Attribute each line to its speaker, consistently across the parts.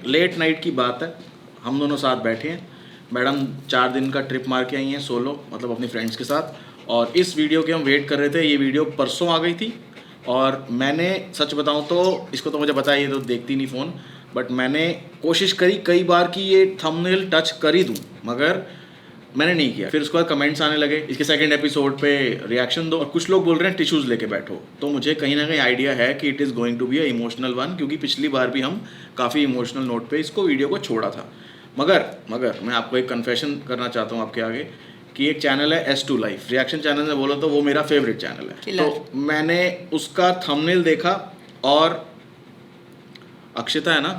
Speaker 1: Late night की बात है, हम दोनों साथ बैठे हैं। मैडम 4 दिन का ट्रिप मार के आई हैं सोलो, मतलब अपनी फ्रेंड्स के साथ। और इस वीडियो के हम वेट कर रहे थे। ये वीडियो परसों आ गई थी और मैंने सच बताऊं तो इसको तो मुझे पता है, ये तो देखती नहीं फ़ोन, बट मैंने कोशिश करी कई बार कि ये थंबनेल टच कर ही दूँ, मगर मैंने नहीं किया। फिर उसके बाद कमेंट्स आने लगे इसके सेकंड एपिसोड पे रिएक्शन दो, और कुछ लोग बोल रहे हैं टिश्यूज़ लेके बैठो। तो मुझे कहीं ना कहीं आइडिया है कि it is going to be a emotional one, क्योंकि पिछली बार भी हम काफ़ी इमोशनल नोट पे इसको वीडियो को छोड़ा था। मगर मैं आपको एक कन्फेशन करना चाहता हूँ आपके आगे कि एक चैनल है S2 लाइफ, रिएक्शन चैनल में बोलो तो वो मेरा फेवरेट चैनल है। तो मैंने उसका थंबनेल देखा और अक्षिता है ना,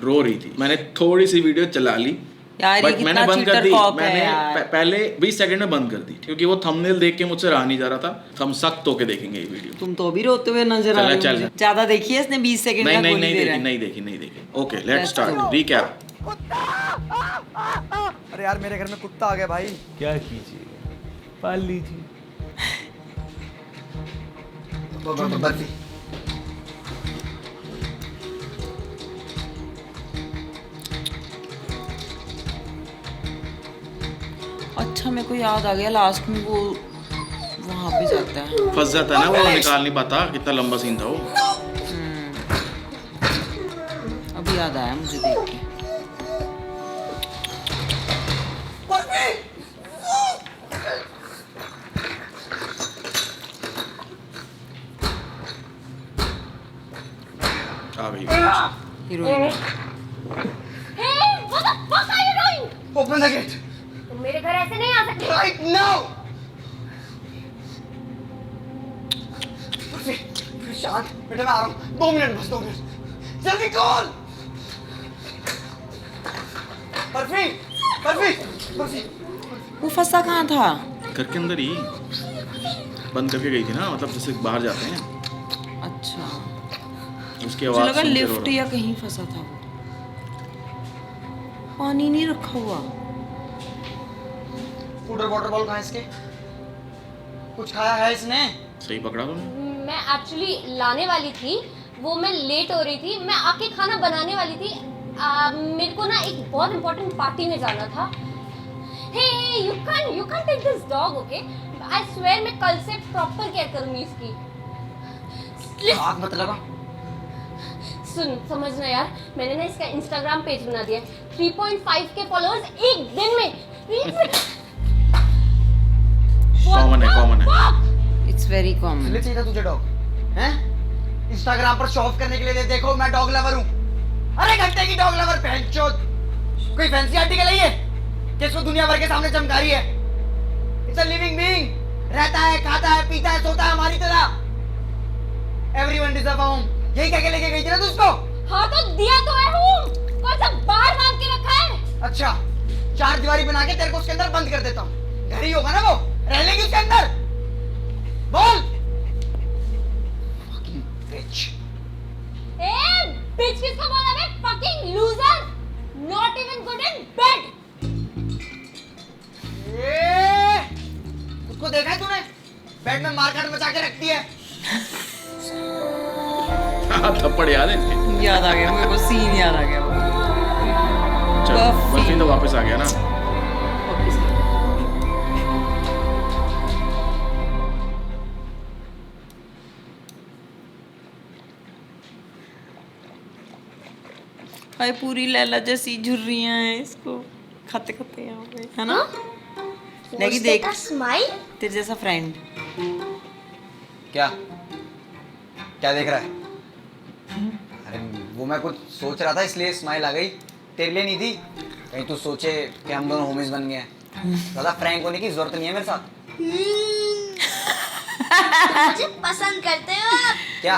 Speaker 1: रो रही थी। मैंने थोड़ी सी वीडियो चला ली, बट मैंने बंद कर दी। मैंने पहले 20 सेकंड में बंद कर दी, क्योंकि वो थंबनेल देख के मुझसे रहा नहीं जा रहा था। हम सख्त होके देखेंगे ये वीडियो।
Speaker 2: तुम तो भी रोते हुए नजर आ रहे हो। ज्यादा देखी है इसने 20 सेकंड का गोली दे रहा है।
Speaker 1: नहीं देखी। Okay, let's start. रीकैप।
Speaker 3: अरे यार मेरे घर में कुत्ता आ गया भाई।
Speaker 4: क्या कीजिए, पाल लीजिए।
Speaker 2: अच्छा, मेरे को याद आ गया, लास्ट में वो वहां पे जाता है,
Speaker 1: फंस जाता है ना, वो निकाल नहीं पाता। कितना लंबा सीन था वो।
Speaker 2: अब याद आया मुझे देख के।
Speaker 1: आ गई
Speaker 2: heroine.
Speaker 5: Hey, what the fuck are you doing?
Speaker 3: Open the gate
Speaker 5: तुम मेरे घर ऐसे नहीं आ सकते।
Speaker 3: right now. शांत बेटा, मैं आ रहा हूँ। 2 मिनट बस, 2 मिनट। जल्दी कॉल। बर्फी।
Speaker 2: वो फंसा कहाँ था?
Speaker 1: घर के अंदर ही बंद करके गई थी ना, मतलब जैसे बाहर जाते हैं।
Speaker 2: अच्छा,
Speaker 1: उसकी
Speaker 2: मुझे
Speaker 1: आवाज
Speaker 2: लगा
Speaker 1: सुन के रो
Speaker 2: लिफ्ट
Speaker 1: रहा।
Speaker 2: या कहीं फंसा था वो। पानी नहीं रखा हुआ।
Speaker 3: फूड और वाटर बॉल कहाँ है इसके? कुछ खाया है इसने?
Speaker 1: सही पकड़ा तुमने।
Speaker 5: मैं एक्चुअली लाने वाली थी, वो मैं लेट हो रही थी, मैं आके खाना बनाने वाली थी। मेरे को ना एक बहुत इंपॉर्टेंट पार्टी में जाना था। Hey you can take this dog, okay? I swear मैं कल से प्रॉपर केयर करूंगी इसकी।
Speaker 3: आग मत लगा।
Speaker 5: सुन, समझना यार, मैंने ना इसका इंस्टाग्राम पेज बना दिया है। 3.5 के फॉलोअर्स एक दिन में।
Speaker 1: कॉमन है।
Speaker 2: इट्स वेरी
Speaker 3: इसलिए
Speaker 2: कॉमन।
Speaker 3: चाहिए था तुझे डॉग, हैं? इंस्टाग्राम पर शो ऑफ करने के लिए देखो मैं डॉग लवर हूँ। अरे घंटे की डॉग लवर बहनचोद। कोई फैंसी आर्टिकल है ये कि इसको दुनिया भर के सामने चमका रही है? इट्स अ लिविंग बीइंग, रहता है, खाता है, पीता है, सोता है हमारी तरह। Everyone deserve a home. यही कह के लेके गई थी ना तू उसको?
Speaker 5: हाँ तो दिया तो है हूँ, कौन सा बाहर बांध के रखा है?
Speaker 3: अच्छा, 4 दीवारी बना के तेरे को उसके अंदर बंद कर देता हूँ। घर ही होगा ना वो, रह लेगी उसके अंदर। बोल। Fucking bitch.
Speaker 5: ए बिच किसको बोला बे? Fucking loser, not even good in bed.
Speaker 3: उसको देखा है तूने? बेड में मारकाट मचा के रखती है।
Speaker 1: थप्पड़ याद है इसके?
Speaker 2: याद आ गया मेरे को, सीन याद आ गया वो।
Speaker 1: चलो,
Speaker 2: बर्फी।
Speaker 1: बर्फी तो वापस आ गया ना।
Speaker 2: वापस आ गया। हाय, पूरी लैला जैसी झुर्रियां हैं इसको खाते खाते यहाँ पे, है ना? लेकिन देख,
Speaker 5: स्माइल।
Speaker 2: तेरे जैसा फ्रेंड।
Speaker 3: क्या देख रहा है? अरे वो मैं कुछ सोच रहा था इसलिए स्माइल आ गई। तेरे लिए नहीं थी। कहीं तू सोचे कि हम दोनों होमीज बन गए हैं। ज़्यादा फ्रैंक होने की जरूरत नहीं है मेरे साथ।
Speaker 5: मुझे पसंद करते हो आप?
Speaker 3: क्या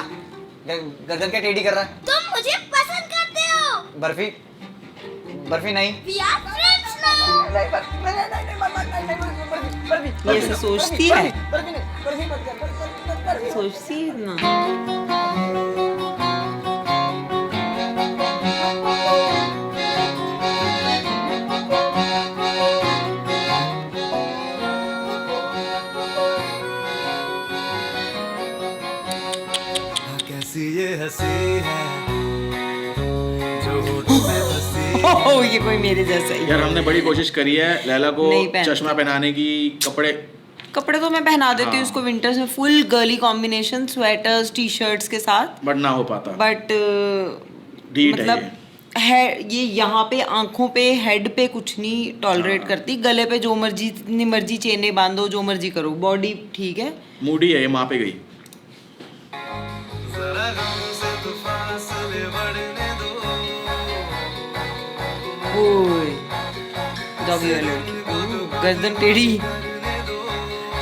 Speaker 3: गर्दन क्या टेढ़ी कर रहा है?
Speaker 5: तुम मुझे पसंद करते हो?
Speaker 3: बर्फी नहीं।
Speaker 5: We are friends now.
Speaker 2: ये ऐसे सोचती है?
Speaker 3: बर्फी नहीं।
Speaker 2: सोचती है ना।
Speaker 4: कैसी ये हंसी है जो होठों पे
Speaker 2: ओह ये कोई मेरे जैसा ही।
Speaker 1: यार हमने बड़ी कोशिश करी है लैला को
Speaker 2: नहीं पहनती।
Speaker 1: चश्मा पहनाने की,
Speaker 2: कपड़े तो मैं पहना देती हूँ
Speaker 1: हाँ।
Speaker 2: उसको विंटर्स में, full girly combination, sweaters T shirts के साथ,
Speaker 1: बट ना हो पाता।
Speaker 2: बट
Speaker 1: ढीठ है
Speaker 2: मतलब
Speaker 1: ये।
Speaker 2: है ये यहाँ पे आंखों पे हेड पे कुछ नहीं टॉलरेट करती, गले पे जो मर्जी जितनी मर्जी चेने बांधो, जो मर्जी करो, बॉडी ठीक है।
Speaker 1: मूडी है ये, माँ पे गई।
Speaker 2: ओए डॉगी वाले गर्दन टेढ़ी,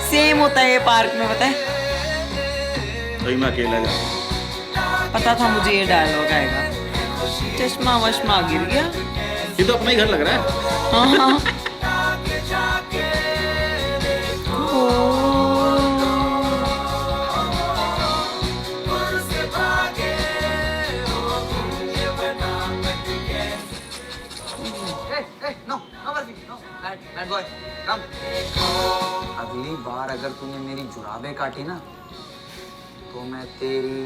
Speaker 2: सेम होता है ये पार्क में, पता है।
Speaker 1: तभी मैं अकेला जाऊँ।
Speaker 2: पता था मुझे ये डायलॉग आएगा। चश्मा वश्मा गिर गया।
Speaker 1: ये तो अपना ही घर लग रहा है।
Speaker 2: हाँ हाँ।
Speaker 3: बैड बॉय कम। अगली बार अगर तूने मेरी जुराबे काटी ना तो मैं तेरी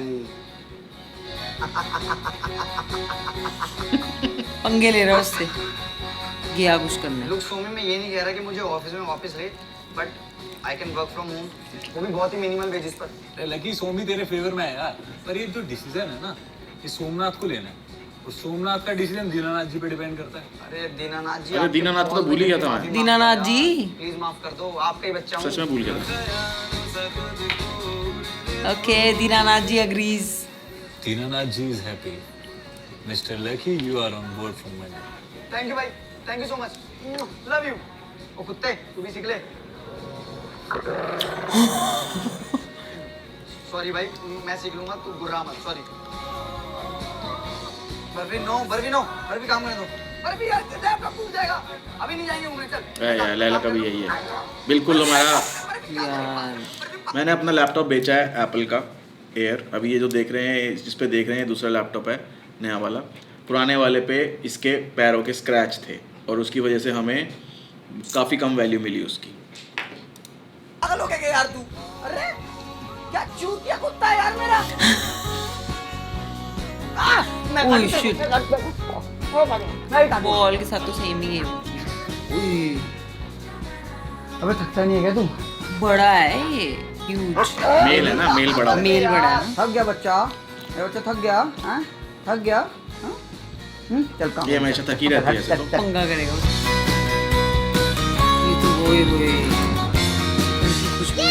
Speaker 2: पंगे ले रहा है उससे, गया कुछ करने।
Speaker 3: लुक सोमी, मैं ये नहीं कह रहा कि मुझे ऑफिस में वापस ले, but I can work from home, वो भी बहुत ही मिनिमल वेजेस पर।
Speaker 4: लकी सोमी तेरे फेवर में है यार, पर ये जो डिसीजन है ना ये सोमनाथ को लेना है, और सोमनाथ का डिसीजन दीनानाथ जी पे डिपेंड करता है।
Speaker 3: अरे दीनानाथ जी,
Speaker 1: अरे दीनानाथ को तो भूल ही गया था मैं।
Speaker 2: दीनानाथ जी
Speaker 3: प्लीज माफ कर दो, आपका ही बच्चा हूँ।
Speaker 1: सच में भूल गया था।
Speaker 2: Okay Dinanath ji agrees.
Speaker 4: Dinanath ji is happy, mister lucky you are on board from my.
Speaker 3: Thank you भाई, thank you so much, love you. ओ कुत्ते, तू भी सीख ले। सॉरी भाई, मैं सीख लूंगा, तू बुरा मत, सॉरी। बर्फी काम करने दो। बर्फी यार तेरे लैपटॉप टूट जाएगा, अभी नहीं जाएंगे घूमने, चल।
Speaker 1: यार लैला का भी यही है बिल्कुल हमारा।
Speaker 2: यार
Speaker 1: मैंने अपना लैपटॉप बेचा है एप्पल का एयर। अभी ये जो देख रहे हैं, जिस पे देख रहे हैं, दूसरा लैपटॉप है नया वाला। पुराने वाले पे इसके पैरों के स्क्रैच थे और उसकी वजह से हमें काफ़ी कम वैल्यू मिली उसकी।
Speaker 3: पागल हो गया यार तू? अरे क्या चूतिया कुत्ता है यार मेरा।
Speaker 2: ओह शिट, बॉल के साथ तो सेम ही है।
Speaker 3: अबे थकता नहीं है क्या तू?
Speaker 2: बड़ा है ये, ह्यूज।
Speaker 1: मेल है ना, मेल बड़ा।
Speaker 2: मेल बड़ा है ना।
Speaker 3: थक गया बच्चा, ये बच्चा थक गया, हाँ? थक गया, हाँ? चल काम।
Speaker 1: ये हमेशा थकी रहती है ऐसे तो।
Speaker 2: पंगा करेगा उससे। ये तो वही उनकी खुशबू है।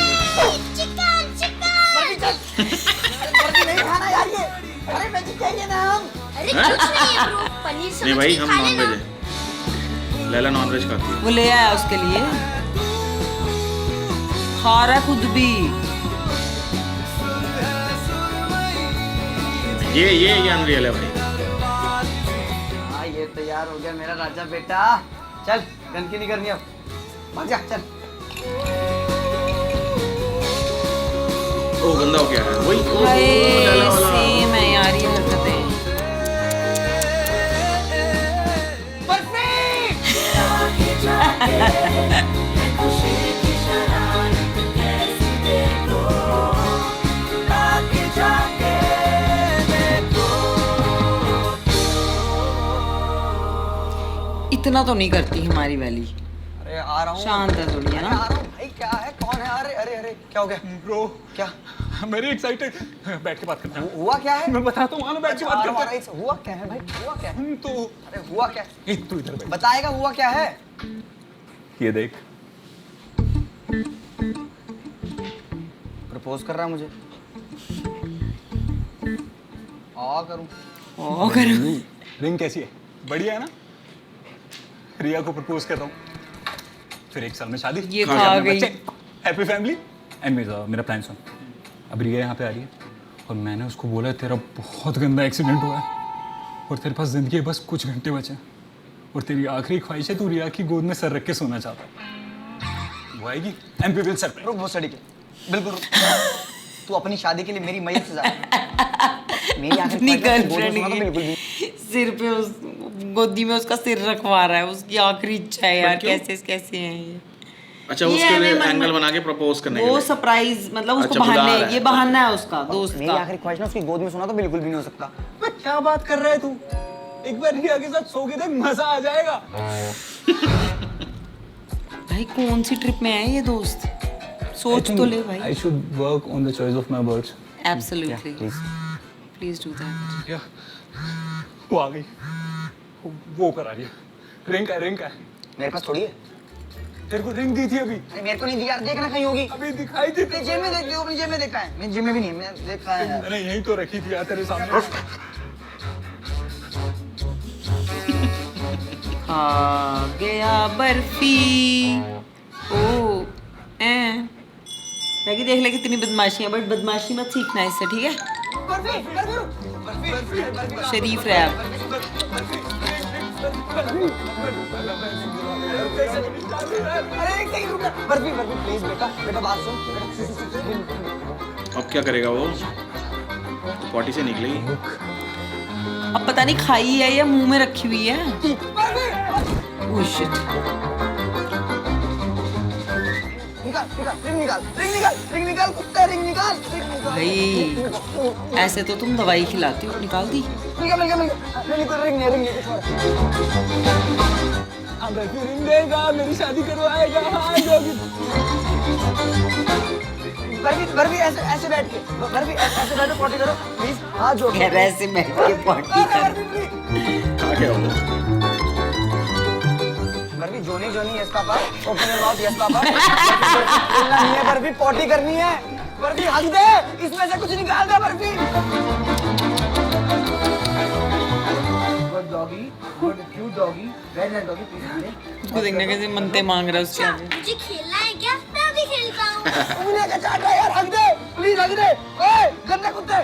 Speaker 3: बर्फी नहीं खाना यार ये। अरे वेजिटेरियन है हम।
Speaker 5: अरे कुछ नहीं है ब्रो, पनीर से
Speaker 1: नहीं भाई, हम
Speaker 5: खा
Speaker 1: नॉन
Speaker 5: लेना।
Speaker 1: वेज है। लैला नॉन वेज खाती है।
Speaker 2: वो ले आया उसके लिए, खा रहा है खुद भी।
Speaker 1: ये अनरियल है भाई।
Speaker 3: हाँ ये तैयार हो गया मेरा राजा बेटा। चल गंदगी नहीं करनी अब, भाग जा चल।
Speaker 1: ओ गंदा हो गया है वही।
Speaker 2: हाय
Speaker 1: लैला वाला।
Speaker 2: सेम है यार ये हरकतें। इतना तो नहीं करती हमारी वाली,
Speaker 3: अरे आ रहा हूँ,
Speaker 2: शांत है थोड़ी, है ना।
Speaker 3: आ रहा हूँ भाई। क्या है, कौन है? अरे अरे अरे क्या हो गया
Speaker 4: ब्रो
Speaker 3: क्या
Speaker 4: मेरी एक्साइटेड, बैठ के बात करते हैं।
Speaker 3: हुआ क्या है?
Speaker 4: मैं बताता हूँ, आना बैठ के बात करते हैं।
Speaker 3: हुआ क्या है भाई, हुआ क्या है?
Speaker 4: तो
Speaker 3: अरे हुआ क्या है?
Speaker 4: तू इधर बैठ,
Speaker 3: बताएगा हुआ क्या है?
Speaker 4: ये देख।
Speaker 3: प्रपोज कर रहा है मुझे। आ करूं?
Speaker 2: ओ करो।
Speaker 4: रिंग कैसी है? बढ़िया है ना? रिया को प्रपोज कर रहा हूँ, फिर 1 साल में शादी,
Speaker 2: ये खा गई।
Speaker 4: Happy family. एंड मेरा प्लान सुन, अब रिया यहाँ पे आ रही है और मैंने उसको बोला तेरा बहुत गंदा एक्सीडेंट हुआ है और तेरे पास जिंदगी के बस कुछ घंटे बचे हैं और तेरी आखिरी ख्वाहिश है तू रिया की गोद में सर रख के सोना चाहता है। वो आएगी एंड वी विल सरप्राइज।
Speaker 3: रुक बहुत सड़ी के, बिल्कुल रुक। तू अपनी शादी के लिए मेरी मैयत से जा। मेरी
Speaker 2: अपनी गर्लफ्रेंड
Speaker 3: तो बिल्कुल भी
Speaker 2: के सिर पे उस गोदी में उसका सिर रखवा रहा है, उसकी आखिरी इच्छा है यार।
Speaker 1: क्यों?
Speaker 2: कैसे हैं ये।
Speaker 1: अच्छा
Speaker 2: ये
Speaker 1: उसके लिए
Speaker 2: हमें मन
Speaker 1: एंगल
Speaker 2: में-
Speaker 1: बना के प्रपोज करने के
Speaker 2: वो
Speaker 1: लिए।
Speaker 2: सरप्राइज मतलब उसको
Speaker 1: अच्छा, बुला
Speaker 2: बहाने,
Speaker 1: रहा है।
Speaker 2: ये बहाना है उसका दोस्त
Speaker 3: मेरी
Speaker 2: का।
Speaker 3: आखिरी ख्वाहिश ना उसकी गोद में सोना तो बिल्कुल भी नहीं हो सकता। क्या बात कर रहा है तू?
Speaker 4: एक बार रिया के साथ सो के देख, मजा आ जाएगा।
Speaker 2: भाई कौन सी ट्रिप में है ये दोस्त? सोच तो ले भाई।
Speaker 4: I should work on the choice of my words.
Speaker 2: Absolutely. Please do that.
Speaker 4: क्या? वो आ गई, वो करा रही है। रिंग का है।
Speaker 3: मेरे पास थोड़ी है।
Speaker 4: तेरे को रिंग दी थी अभी।
Speaker 3: अरे मेरे को नहीं दिया, देखना कहीं होगी।
Speaker 4: अभी दिखाई दी।
Speaker 3: अपनी जेब में देख लियो, अपनी जेब में देखा है। मेरी जेब में भी नहीं है, मैं देखा है यार।
Speaker 4: मैंने यहीं तो रखी थी यार तेरे सामने।
Speaker 2: आ गया बर्फी। ओ लगी देख ले कितनी बदमाशी है, बट बदमाशी मत सीखना इससे, ठीक है? शरीफ रहे आप।
Speaker 3: बर्फी प्लीज बेटा बात सुन।
Speaker 1: अब क्या करेगा वो? पॉटी से निकलेगी।
Speaker 2: अब पता नहीं खाई है या मुंह में रखी हुई है। Oh shit.
Speaker 3: रिंग निकाल कुत्ता, रिंग निकाल।
Speaker 2: भाई ऐसे तो तुम दवाई खिलाती हो, निकाल दी।
Speaker 4: रिंग देगा, मेरी शादी करवाएगा। हाँ जोगी।
Speaker 3: बर्फी ऐसे बैठ के, बर्फी ऐसे बैठो, पॉटी करो प्लीज। हाँ जो
Speaker 2: ऐसे बैठ के पॉटी कर।
Speaker 1: आ गया वो।
Speaker 3: Barfi Johnny yes papa, open your mouth yes papa. बोलना नहीं है बर्फी, पॉटी करनी है। बर्फी हंस दे, इसमें से कुछ निकाल दे Barfi. Good doggy, good cute doggy, very nice doggy, please.
Speaker 2: उसको देखने कैसे मनते मांग रहा है उसके आगे।
Speaker 5: मुझे खेलना है क्या? मैं अभी खेलता हूँ।
Speaker 3: उन्हें क्या चाट रहा है यार, हंस दे प्लीज, हंस दे। ओए गंदे कुत्ते,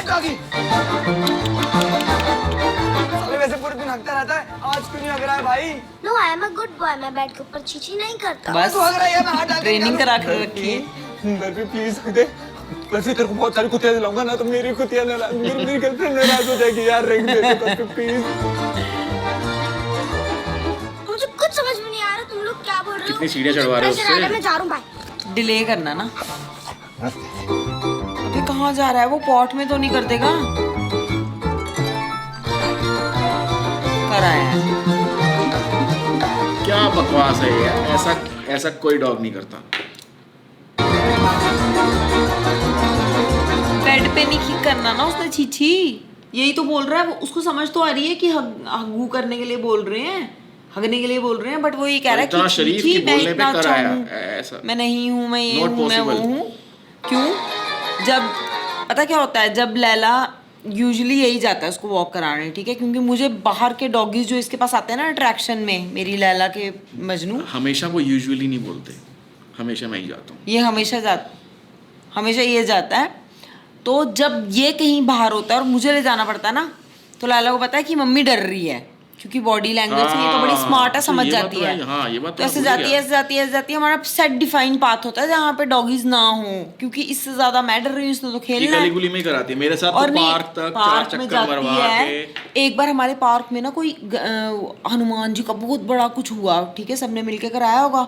Speaker 3: डॉगी। वैसे पूरे दिन हंसता रहता है, आज क्यों नहीं हंस रहा है भाई?
Speaker 5: No I am a good boy, मैं बेड के ऊपर चीची नहीं करता।
Speaker 2: बस
Speaker 3: तू हंस रहा है यार, मैं हाथ डाल के
Speaker 2: ट्रेनिंग करा के रखी है।
Speaker 4: बर्फी प्लीज दे। वैसे तेरे को बहुत सारी कुतियां दिलाऊंगा ना, तो मेरी कुतियां मेरी गर्लफ्रेंड नाराज हो जाएगी यार। Ring they they please.
Speaker 5: मुझे कुछ समझ में नहीं आ रहा, तुम लोग क्या बोल रहे हो?
Speaker 1: कितनी सीढ़ियां चढ़वा रहे हो
Speaker 5: प्रेशर आ रहा है,
Speaker 1: उससे?
Speaker 5: मैं जा रहा हूँ, बाय।
Speaker 2: डिले करना ना। अबे कहाँ जा रहा है वो? पॉट में तो नहीं कर देगा? कराया है।
Speaker 1: क्या बकवास है यार, ऐसा कोई डॉग नहीं करता।
Speaker 2: बेड पे नहीं किक करना ना उसने, छीछी। यही तो बोल रहा है वो, उसको समझ तो आ रही है कि हगू करने के लिए बोल रहे हैं, हगने के लिए बोल रहे हैं, बट वो ये कह रहा है
Speaker 1: इतना
Speaker 2: कि
Speaker 1: शरीफ
Speaker 2: छीछी,
Speaker 1: की
Speaker 2: मैं
Speaker 1: बोलने पे
Speaker 2: इतना अच्छा
Speaker 1: कराया,
Speaker 2: हूँ,
Speaker 1: ऐसा
Speaker 2: मैं नहीं हूँ, मैं ये
Speaker 1: Not
Speaker 2: हूँ, मैं वो
Speaker 1: possible.
Speaker 2: हूँ। क्यों? जब पता क्या होता है, जब लैला यूजुअली यही जाता है उसको वॉक कराने, ठीक है? क्योंकि मुझे बाहर के डॉगीज जो इसके पास आते हैं ना अट्रैक्शन में, मेरी लैला के मजनू,
Speaker 1: हमेशा वो यूजुअली नहीं बोलते, हमेशा मैं ही जाता हूँ।
Speaker 2: ये हमेशा ये जाता है। तो जब ये कहीं बाहर होता है और मुझे ले जाना पड़ता है ना, तो लाला को पता है कि मम्मी डर रही है, क्योंकि बॉडी लैंग्वेज से ये तो बड़ी स्मार्ट है, समझ जाती है।
Speaker 1: हाँ, ये बात
Speaker 2: तो
Speaker 1: तो
Speaker 2: ऐसे
Speaker 1: मैं भूल
Speaker 2: जाती है। हमारा सेट डिफाइन पाथ होता है जहाँ पे डॉगीज ना हो, क्योंकि इससे ज्यादा मैं डर रही हूँ, इसने तो
Speaker 1: गया।
Speaker 2: खेलना है।
Speaker 1: गली में कराती है मेरे साथ,
Speaker 2: और
Speaker 1: तो
Speaker 2: नहीं,
Speaker 1: पार्क तक 4
Speaker 2: पार्क में
Speaker 1: चक्कर
Speaker 2: जाती
Speaker 1: मरवा
Speaker 2: है।
Speaker 1: के।
Speaker 2: एक बार हमारे पार्क में ना कोई हनुमान जी का बहुत बड़ा कुछ हुआ, ठीक है? सबने मिलके कराया होगा,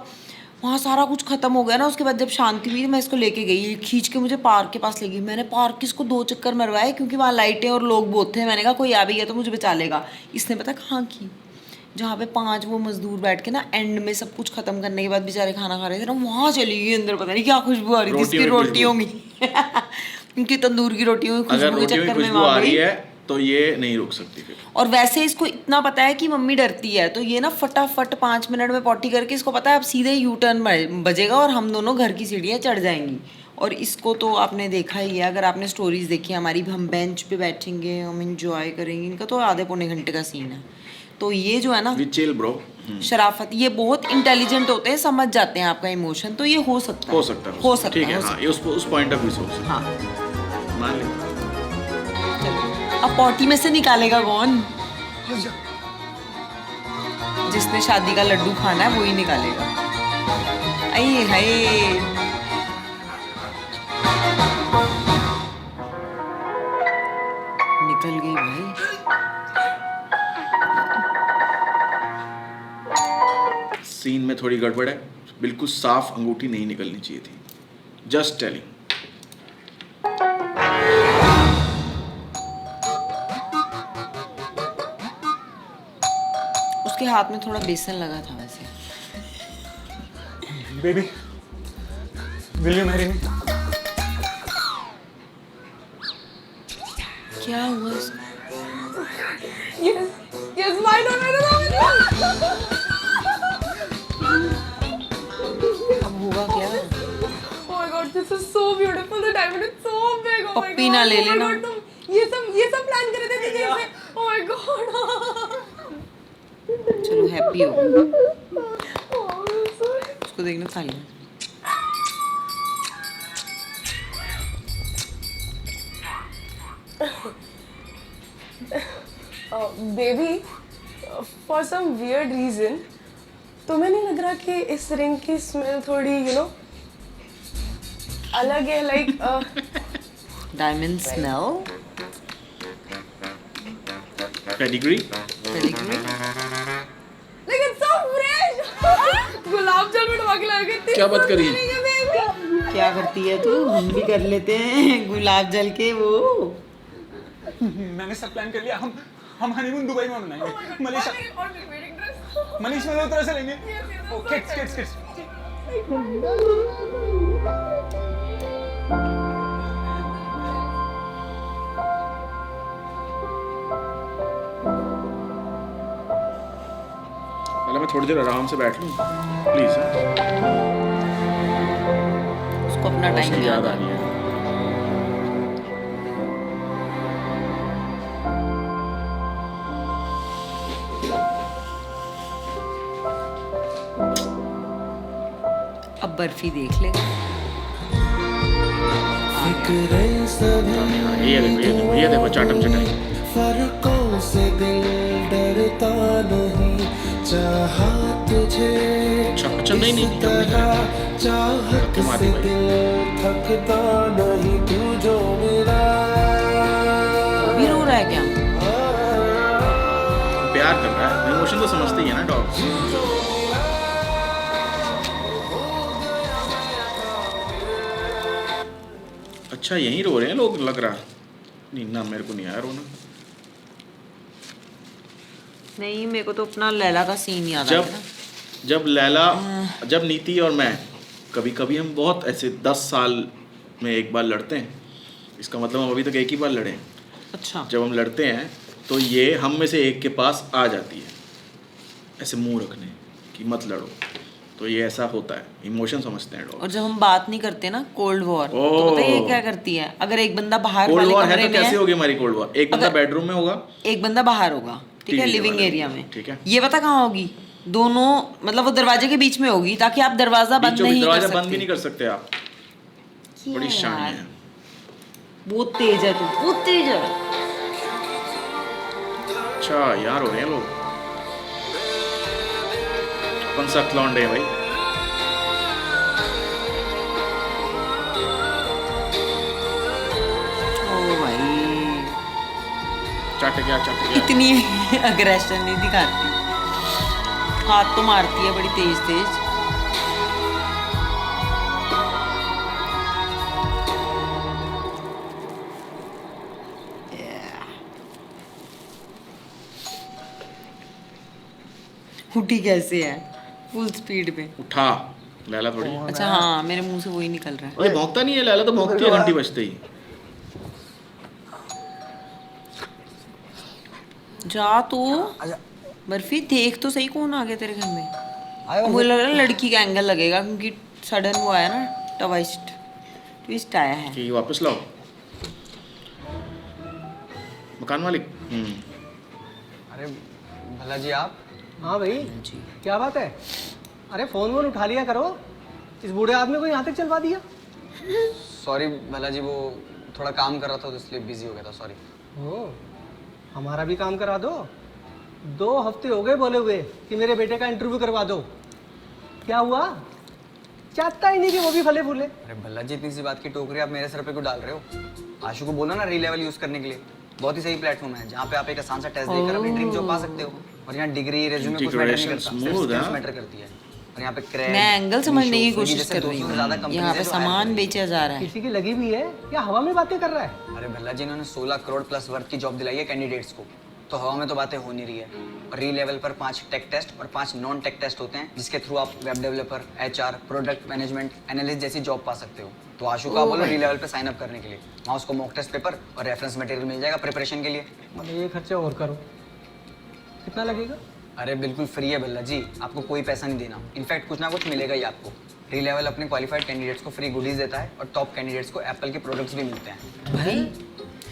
Speaker 2: वहाँ सारा कुछ खत्म हो गया ना। उसके बाद जब शांति हुई, मैं इसको लेके गई, खींच के मुझे पार्क के पास ले गई। मैंने पार्क की इसको 2 चक्कर मरवाए, क्योंकि वहाँ लाइटें और लोग बहुत थे। मैंने कहा कोई आ भी गया तो मुझे बचा लेगा। इसने पता कहाँ की, जहाँ पे 5 वो मजदूर बैठ के ना एंड में सब कुछ खत्म करने के बाद बेचारे खाना खा रहे थे ना, वहाँ चली गई अंदर। पता नहीं क्या खुशबू आ रही थी इसकी रोटियों में। उनकी तंदूर की रोटियों की
Speaker 1: अगर
Speaker 2: खुशबू के
Speaker 1: रोटियों की
Speaker 2: चक्कर में
Speaker 1: खुशबू आ
Speaker 2: वहाँ
Speaker 1: रही
Speaker 2: गई।
Speaker 1: है तो ये नहीं रुक सकती फिर।
Speaker 2: और वैसे इसको इतना पता है कि मम्मी डरती है, तो ये ना फटाफट 5 मिनट में पॉटी करके, इसको पता है अब सीधे यू टर्न बजेगा और हम दोनों घर की सीढ़ियाँ चढ़ जाएंगी। और इसको तो आपने देखा ही है, अगर आपने स्टोरीज देखी हमारी, हम बेंच पे बैठेंगे, हम इंजॉय करेंगे। इनका तो आधे पौने घंटे का सीन है। तो ये जो है ना,
Speaker 1: चिल ब्रो,
Speaker 2: शराफत, ये बहुत इंटेलिजेंट होते हैं, समझ जाते हैं आपका इमोशन। तो ये हो सकता है,
Speaker 1: ठीक है। हाँ, ये उस पॉइंट ऑफ व्यू से हो सकता
Speaker 2: हाँ।
Speaker 1: है, मान ले।
Speaker 2: अब पॉटी में से निकालेगा कौन? जिसने शादी का लड्डू खाना है वो ही निकालेगा। आई हाय, निकल गई भाई।
Speaker 1: सीन में थोड़ी गड़बड़ है, बिल्कुल साफ अंगूठी नहीं निकलनी चाहिए थी। Just telling.
Speaker 2: उसके हाथ में थोड़ा बेसन लगा था वैसे।
Speaker 4: Baby will you marry me?
Speaker 2: क्या हुआ इसको?
Speaker 6: Yes, why not?
Speaker 2: अब होगा क्या?
Speaker 6: Oh my God, this is so beautiful. The diamond is so big. Oh my
Speaker 2: Pappi
Speaker 6: God.
Speaker 2: ना ले
Speaker 6: Oh my
Speaker 2: लेना।
Speaker 6: God, तुम ये सब प्लान कर रहे थे जैसे। Oh my God.
Speaker 2: चलो हैप्पी हो।
Speaker 6: Oh, sorry.
Speaker 2: उसको देखना थाली में।
Speaker 6: Baby, for some weird reason, तुम्हें नहीं लग रहा कि इस रिंग की स्मेल थोड़ी अलग है, like
Speaker 2: diamond smell.
Speaker 1: Pedigree
Speaker 6: like it's so fresh. गुलाब जल में डुबा के ला के
Speaker 1: क्या बात करी?
Speaker 2: क्या करती है तू? हम भी कर लेते हैं गुलाब जल के वो।
Speaker 4: मैंने सब प्लान कर लिया। हम हनीमून दुबई में मनाएंगे। मलेशिया मनीष में तरह से लेंगे। ओ किड्स
Speaker 1: पहले मैं थोड़ी देर आराम से बैठ लूँ प्लीज।
Speaker 2: उसको अपना टाइम
Speaker 1: याद
Speaker 2: याद
Speaker 1: आ रही है।
Speaker 2: अब बर्फी देख ले।
Speaker 1: ये देखो चाटम चटाई।
Speaker 7: फर्कों से दिल डरता नहीं, चाहा तुझे
Speaker 1: पसंद ही नहीं
Speaker 7: चाहत से दिल थकता नहीं, तू जो मेरा
Speaker 2: अभी रो रहा है क्या?
Speaker 1: प्यार कर रहा है, इमोशन तो समझते ही है ना डॉग। अच्छा यहीं रो रहे हैं लोग लग रहा। नहीं ना, मेरे को नहीं आया रोना।
Speaker 2: नहीं, मेरे को तो अपना लैला का सीन याद आ गया ना।
Speaker 1: जब लैला, जब नीति और मैं कभी कभी हम बहुत ऐसे 10 साल में एक बार लड़ते हैं। इसका मतलब हम अभी तक एक ही बार लड़े हैं।
Speaker 2: अच्छा।
Speaker 1: जब हम लड़ते हैं तो ये हम में से एक के पास आ जाती है ऐसे मुंह रखने कि मत लड़ो। तो ये ऐसा होता है, इमोशन समझते हैं लोग।
Speaker 2: और जब हम बात नहीं करते ना, कोल्ड वॉर, तो
Speaker 1: ओह।
Speaker 2: पता है ये क्या करती है? अगर एक बंदा बाहर
Speaker 1: कोल्ड
Speaker 2: वाले
Speaker 1: वॉर है
Speaker 2: कमरे
Speaker 1: तो
Speaker 2: में
Speaker 1: कैसे
Speaker 2: है,
Speaker 1: होगी हमारी कोल्ड वॉर? एक बंदा बेडरूम में होगा,
Speaker 2: एक बंदा बाहर होगा, ठीक है,
Speaker 1: TV
Speaker 2: लिविंग
Speaker 1: वाले
Speaker 2: एरिया
Speaker 1: में,
Speaker 2: में।
Speaker 1: ठीक है।
Speaker 2: ये पता कहाँ होगी? दोनों, मतलब वो दरवाजे के बीच में होगी, ताकि आप दरवाजा बंद नहीं कर
Speaker 1: दरवाजा
Speaker 2: सकते।
Speaker 1: बंद भी नहीं कर सकते आप। बड़ी शानी है।
Speaker 2: बहुत तेज है तू, बहुत तेज है।
Speaker 1: अच्छा यार हो रहे हैं लोग। अपन सख्त लौंडे हैं भाई।
Speaker 2: ओ भाई,
Speaker 1: चाटे क्या
Speaker 2: इतनी अग्रेशन नहीं दिखाती, हाथ तो मारती है बड़ी तेज तेज। उठी कैसे है? फुल स्पीड पे
Speaker 1: उठा लैला थोड़ी।
Speaker 2: अच्छा हाँ, मेरे मुंह से वही निकल रहा है।
Speaker 1: ये भौंकता नहीं है लैला, तो भौंकती है घंटी बजते ही।
Speaker 2: जा तो बर्फी देख तो सही, कौन आ गया तेरे घर में?
Speaker 3: आयो
Speaker 2: मुझे लग रहा है लड़की का एंगल लगेगा, क्योंकि सडन वो आया ना, ट्विस्ट आया है।
Speaker 1: कि वापस लाओ मकान मालिक।
Speaker 3: अरे भला जी आप? हाँ भाई क्या बात है? अरे फोन वोन उठा लिया करो, इस बूढ़े आदमी को यहाँ तक चलवा दिया।
Speaker 8: सॉरी भला जी, वो थोड़ा काम कर रहा था तो इसलिए बिजी हो गया था, सॉरी।
Speaker 3: ओ, हमारा भी काम करा दो। 2 हफ्ते हो गए बोले हुए कि मेरे बेटे का इंटरव्यू करवा दो। क्या हुआ? चाहता ही नहीं कि वो भी फले फूले।
Speaker 8: अरे भला जी, इतनी सी बात की टोकरी आप मेरे सर पे क्यों डाल रहे हो? आशु को बोला ना री लेवल यूज करने के लिए। बहुत ही सही प्लेटफॉर्म है जहाँ पे आप एक आसान सा टेस्ट देकर अपनी ड्रीम जॉब पा सकते हो। और यहाँ डिग्री रेज्यूमे कुछ मैटर नहीं करता, सिर्फ स्किल्स मैटर करती है। और यहाँ पे क्रैक,
Speaker 2: मैं एंगल समझने की कोशिश
Speaker 8: जैसे
Speaker 2: कर रही
Speaker 8: 200 से ज्यादा
Speaker 2: हूँ।
Speaker 8: कंपनीज
Speaker 2: यहाँ
Speaker 8: हैं
Speaker 2: पे
Speaker 8: जो
Speaker 2: सामान
Speaker 8: hire
Speaker 2: बेचा जा रहा है।
Speaker 3: किसी की लगी भी है या हवा में बातें कर रहा है?
Speaker 8: अरे भल्ला जी, इन्होंने 16 करोड़ प्लस वर्थ की जॉब दिलाई है कैंडिडेट्स को। तो हवा में तो बातें हो नहीं रही है। और री लेवल पर 5 टेक टेस्ट और 5 नॉन टेक टेस्ट होते हैं, जिसके थ्रू आप web developer, HR, product management, analyst जैसी जॉब पा सकते हो। तो आशु का बोलो री लेवल पे साइन अप करने के लिए। वहाँ उसको मॉक टेस्ट पेपर और रेफरेंस मटेरियल मिल जाएगा प्रिपरेशन के लिए।
Speaker 9: मतलब ये खर्चा और करो, कितना लगेगा?
Speaker 8: अरे बिल्कुल फ्री है बिल्ला जी, आपको कोई पैसा नहीं देना। इनफैक्ट कुछ ना कुछ मिलेगा ही आपको। री लेवल अपने क्वालिफाइड कैंडिडेट्स को फ्री गुडीज देता है और टॉप कैंडिडेट्स को एप्पल के प्रोडक्ट्स भी मिलते हैं।
Speaker 2: भाई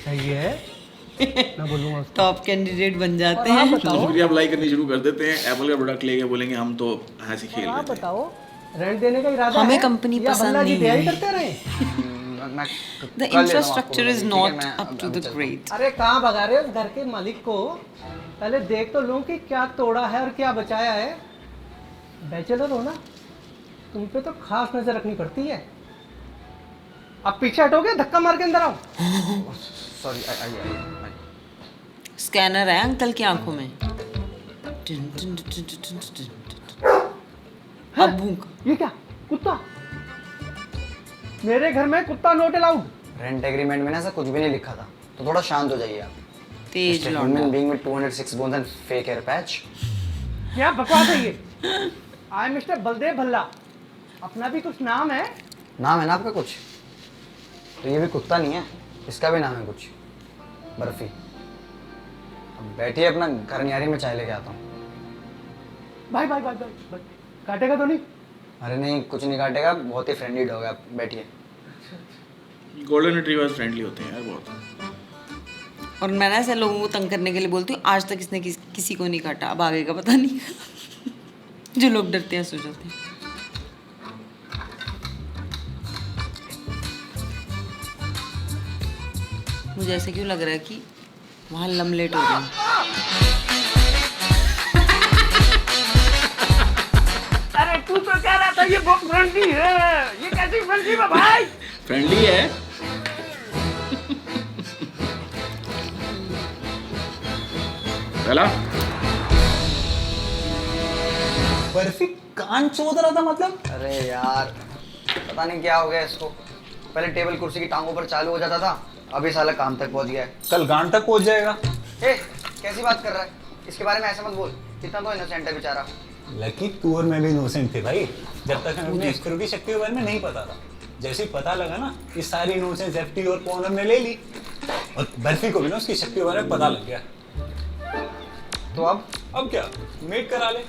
Speaker 9: सही है, मैं बोलूँगा उसको।
Speaker 2: टॉप कैंडिडेट बन जाते
Speaker 9: और आप
Speaker 2: हैं।
Speaker 9: बताओ,
Speaker 1: शुक्रिया अप्लाई करनी शुरू कर देते हैं। एप्पल का प्रोडक्ट लेके बोलेंगे हम तो ऐसे खेल
Speaker 9: और
Speaker 1: रहे
Speaker 9: आप
Speaker 1: थे।
Speaker 9: बताओ, रेंट देने का इरादा
Speaker 2: हमें
Speaker 9: है
Speaker 2: कंपनी
Speaker 9: या
Speaker 2: पसंद
Speaker 9: बल्ला जी
Speaker 2: नहीं
Speaker 9: तैयारी
Speaker 2: है।
Speaker 9: करते रहे?
Speaker 8: मैं
Speaker 2: The infrastructure is not up to the grade.
Speaker 9: अरे कहाँ भगा रहे हो घर के मालिक को? पहले देख तो लो कि क्या तोड़ा है और क्या बचाया है। बैचलर हो ना, तुम पे तो खास नजर रखनी पड़ती है। अब पीछे हटोगे, धक्का मार के अंदर आओ।
Speaker 8: सॉरी, आइए।
Speaker 2: स्कैनर है अंकल की आंखों में। अब भूख।
Speaker 9: ये क्या कुत्ता? मेरे घर में कुत्ता नोट अलाउड।
Speaker 8: रेंट एग्रीमेंट में ना ऐसा कुछ भी नहीं लिखा था, तो थोड़ा शांत हो जाइए आप।
Speaker 2: तेज लौंडा।
Speaker 8: Human being with 206 bones and fake hair patch.
Speaker 9: क्या बकवास है ये? आई मिस्टर बलदेव भल्ला, अपना भी कुछ नाम है?
Speaker 8: नाम है ना आपका कुछ? तो ये भी कुत्ता नहीं है, इसका भी नाम है कुछ, बर्फी। अब बैठिए, अपना घर न्यारी में चाय लेके आता हूँ।
Speaker 9: भाई भाई भाई भाई, भाई काटेगा तो नहीं?
Speaker 8: अरे नहीं, कुछ नहीं काटेगा, बहुत ही फ्रेंडली डॉग है। आप बैठिए।
Speaker 1: गोल्डन रिट्रीवर्स फ्रेंडली होते हैं यार बहुत।
Speaker 2: और मैं ना ऐसे लोगों को तंग करने के लिए बोलती हूँ, आज तक इसने किसी को नहीं काटा, अब आगे का पता नहीं। जो लोग डरते हैं सो जाते हैं। मुझे ऐसे क्यों लग रहा है कि वहाँ लमलेट हो गए।
Speaker 9: अरे तू तो कह रहा था ये बहुत फ्रेंडली है, ये कैसी फ्रेंडली है भाई?
Speaker 1: फ्रेंडली है। चला
Speaker 4: बर्फी कान चोद रहा था मतलब।
Speaker 8: अरे यार, पता नहीं क्या हो गया इसको। पहले टेबल कुर्सी की टांगों पर चालू हो जाता था, अभी साला काम तक पहुंच गया है।
Speaker 4: कल गांड तक पहुंच जाएगा।
Speaker 8: ए, कैसी बात कर रहा है? इसके बारे में ऐसा मत बोल, कितना तो इनोसेंट है बेचारा।
Speaker 4: लकी तू और मैं भी इनोसेंट थे भाई, जब तक हमें अपने स्क्रू की शक्ति के बारे में नहीं पता था। जैसे ही पता लगा ना, ये सारी इनोसेंस एफटी और पॉन हमने ले ली, और बर्फी को भी ना उसकी शक्ति के बारे में पता लग गया।
Speaker 8: तो
Speaker 4: अब क्या, मेट करा ले।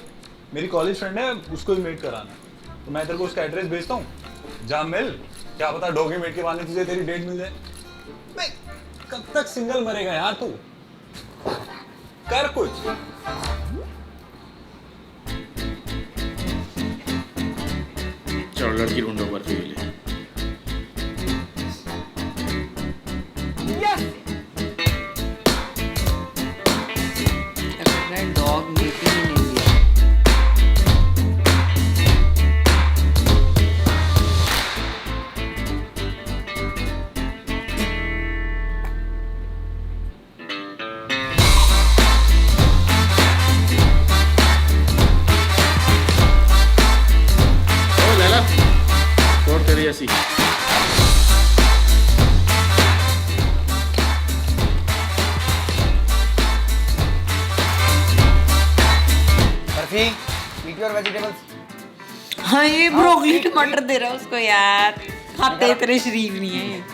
Speaker 4: मेरी कॉलेज फ्रेंड है, उसको भी मेट कराना है, तो मैं तेरे को उसका एड्रेस भेजता हूँ, जा मिल। क्या पता डॉगी मेट के बहाने तुझे तेरी डेट मिल जाए। भाई कब तक सिंगल मरेगा यार तू, कर कुछ।
Speaker 1: चलो लड़की ढूंढो बर्फी के लिए।
Speaker 2: डॉग मीटिंग ही नहीं दिया।
Speaker 1: ओ लैला, छोड़ तेरी ऐसी।
Speaker 8: Barfi, eat your vegetables।
Speaker 2: हाँ ये ब्रोकली टमाटर दे रहा है उसको यार, खाते इतने शरीफ नहीं है।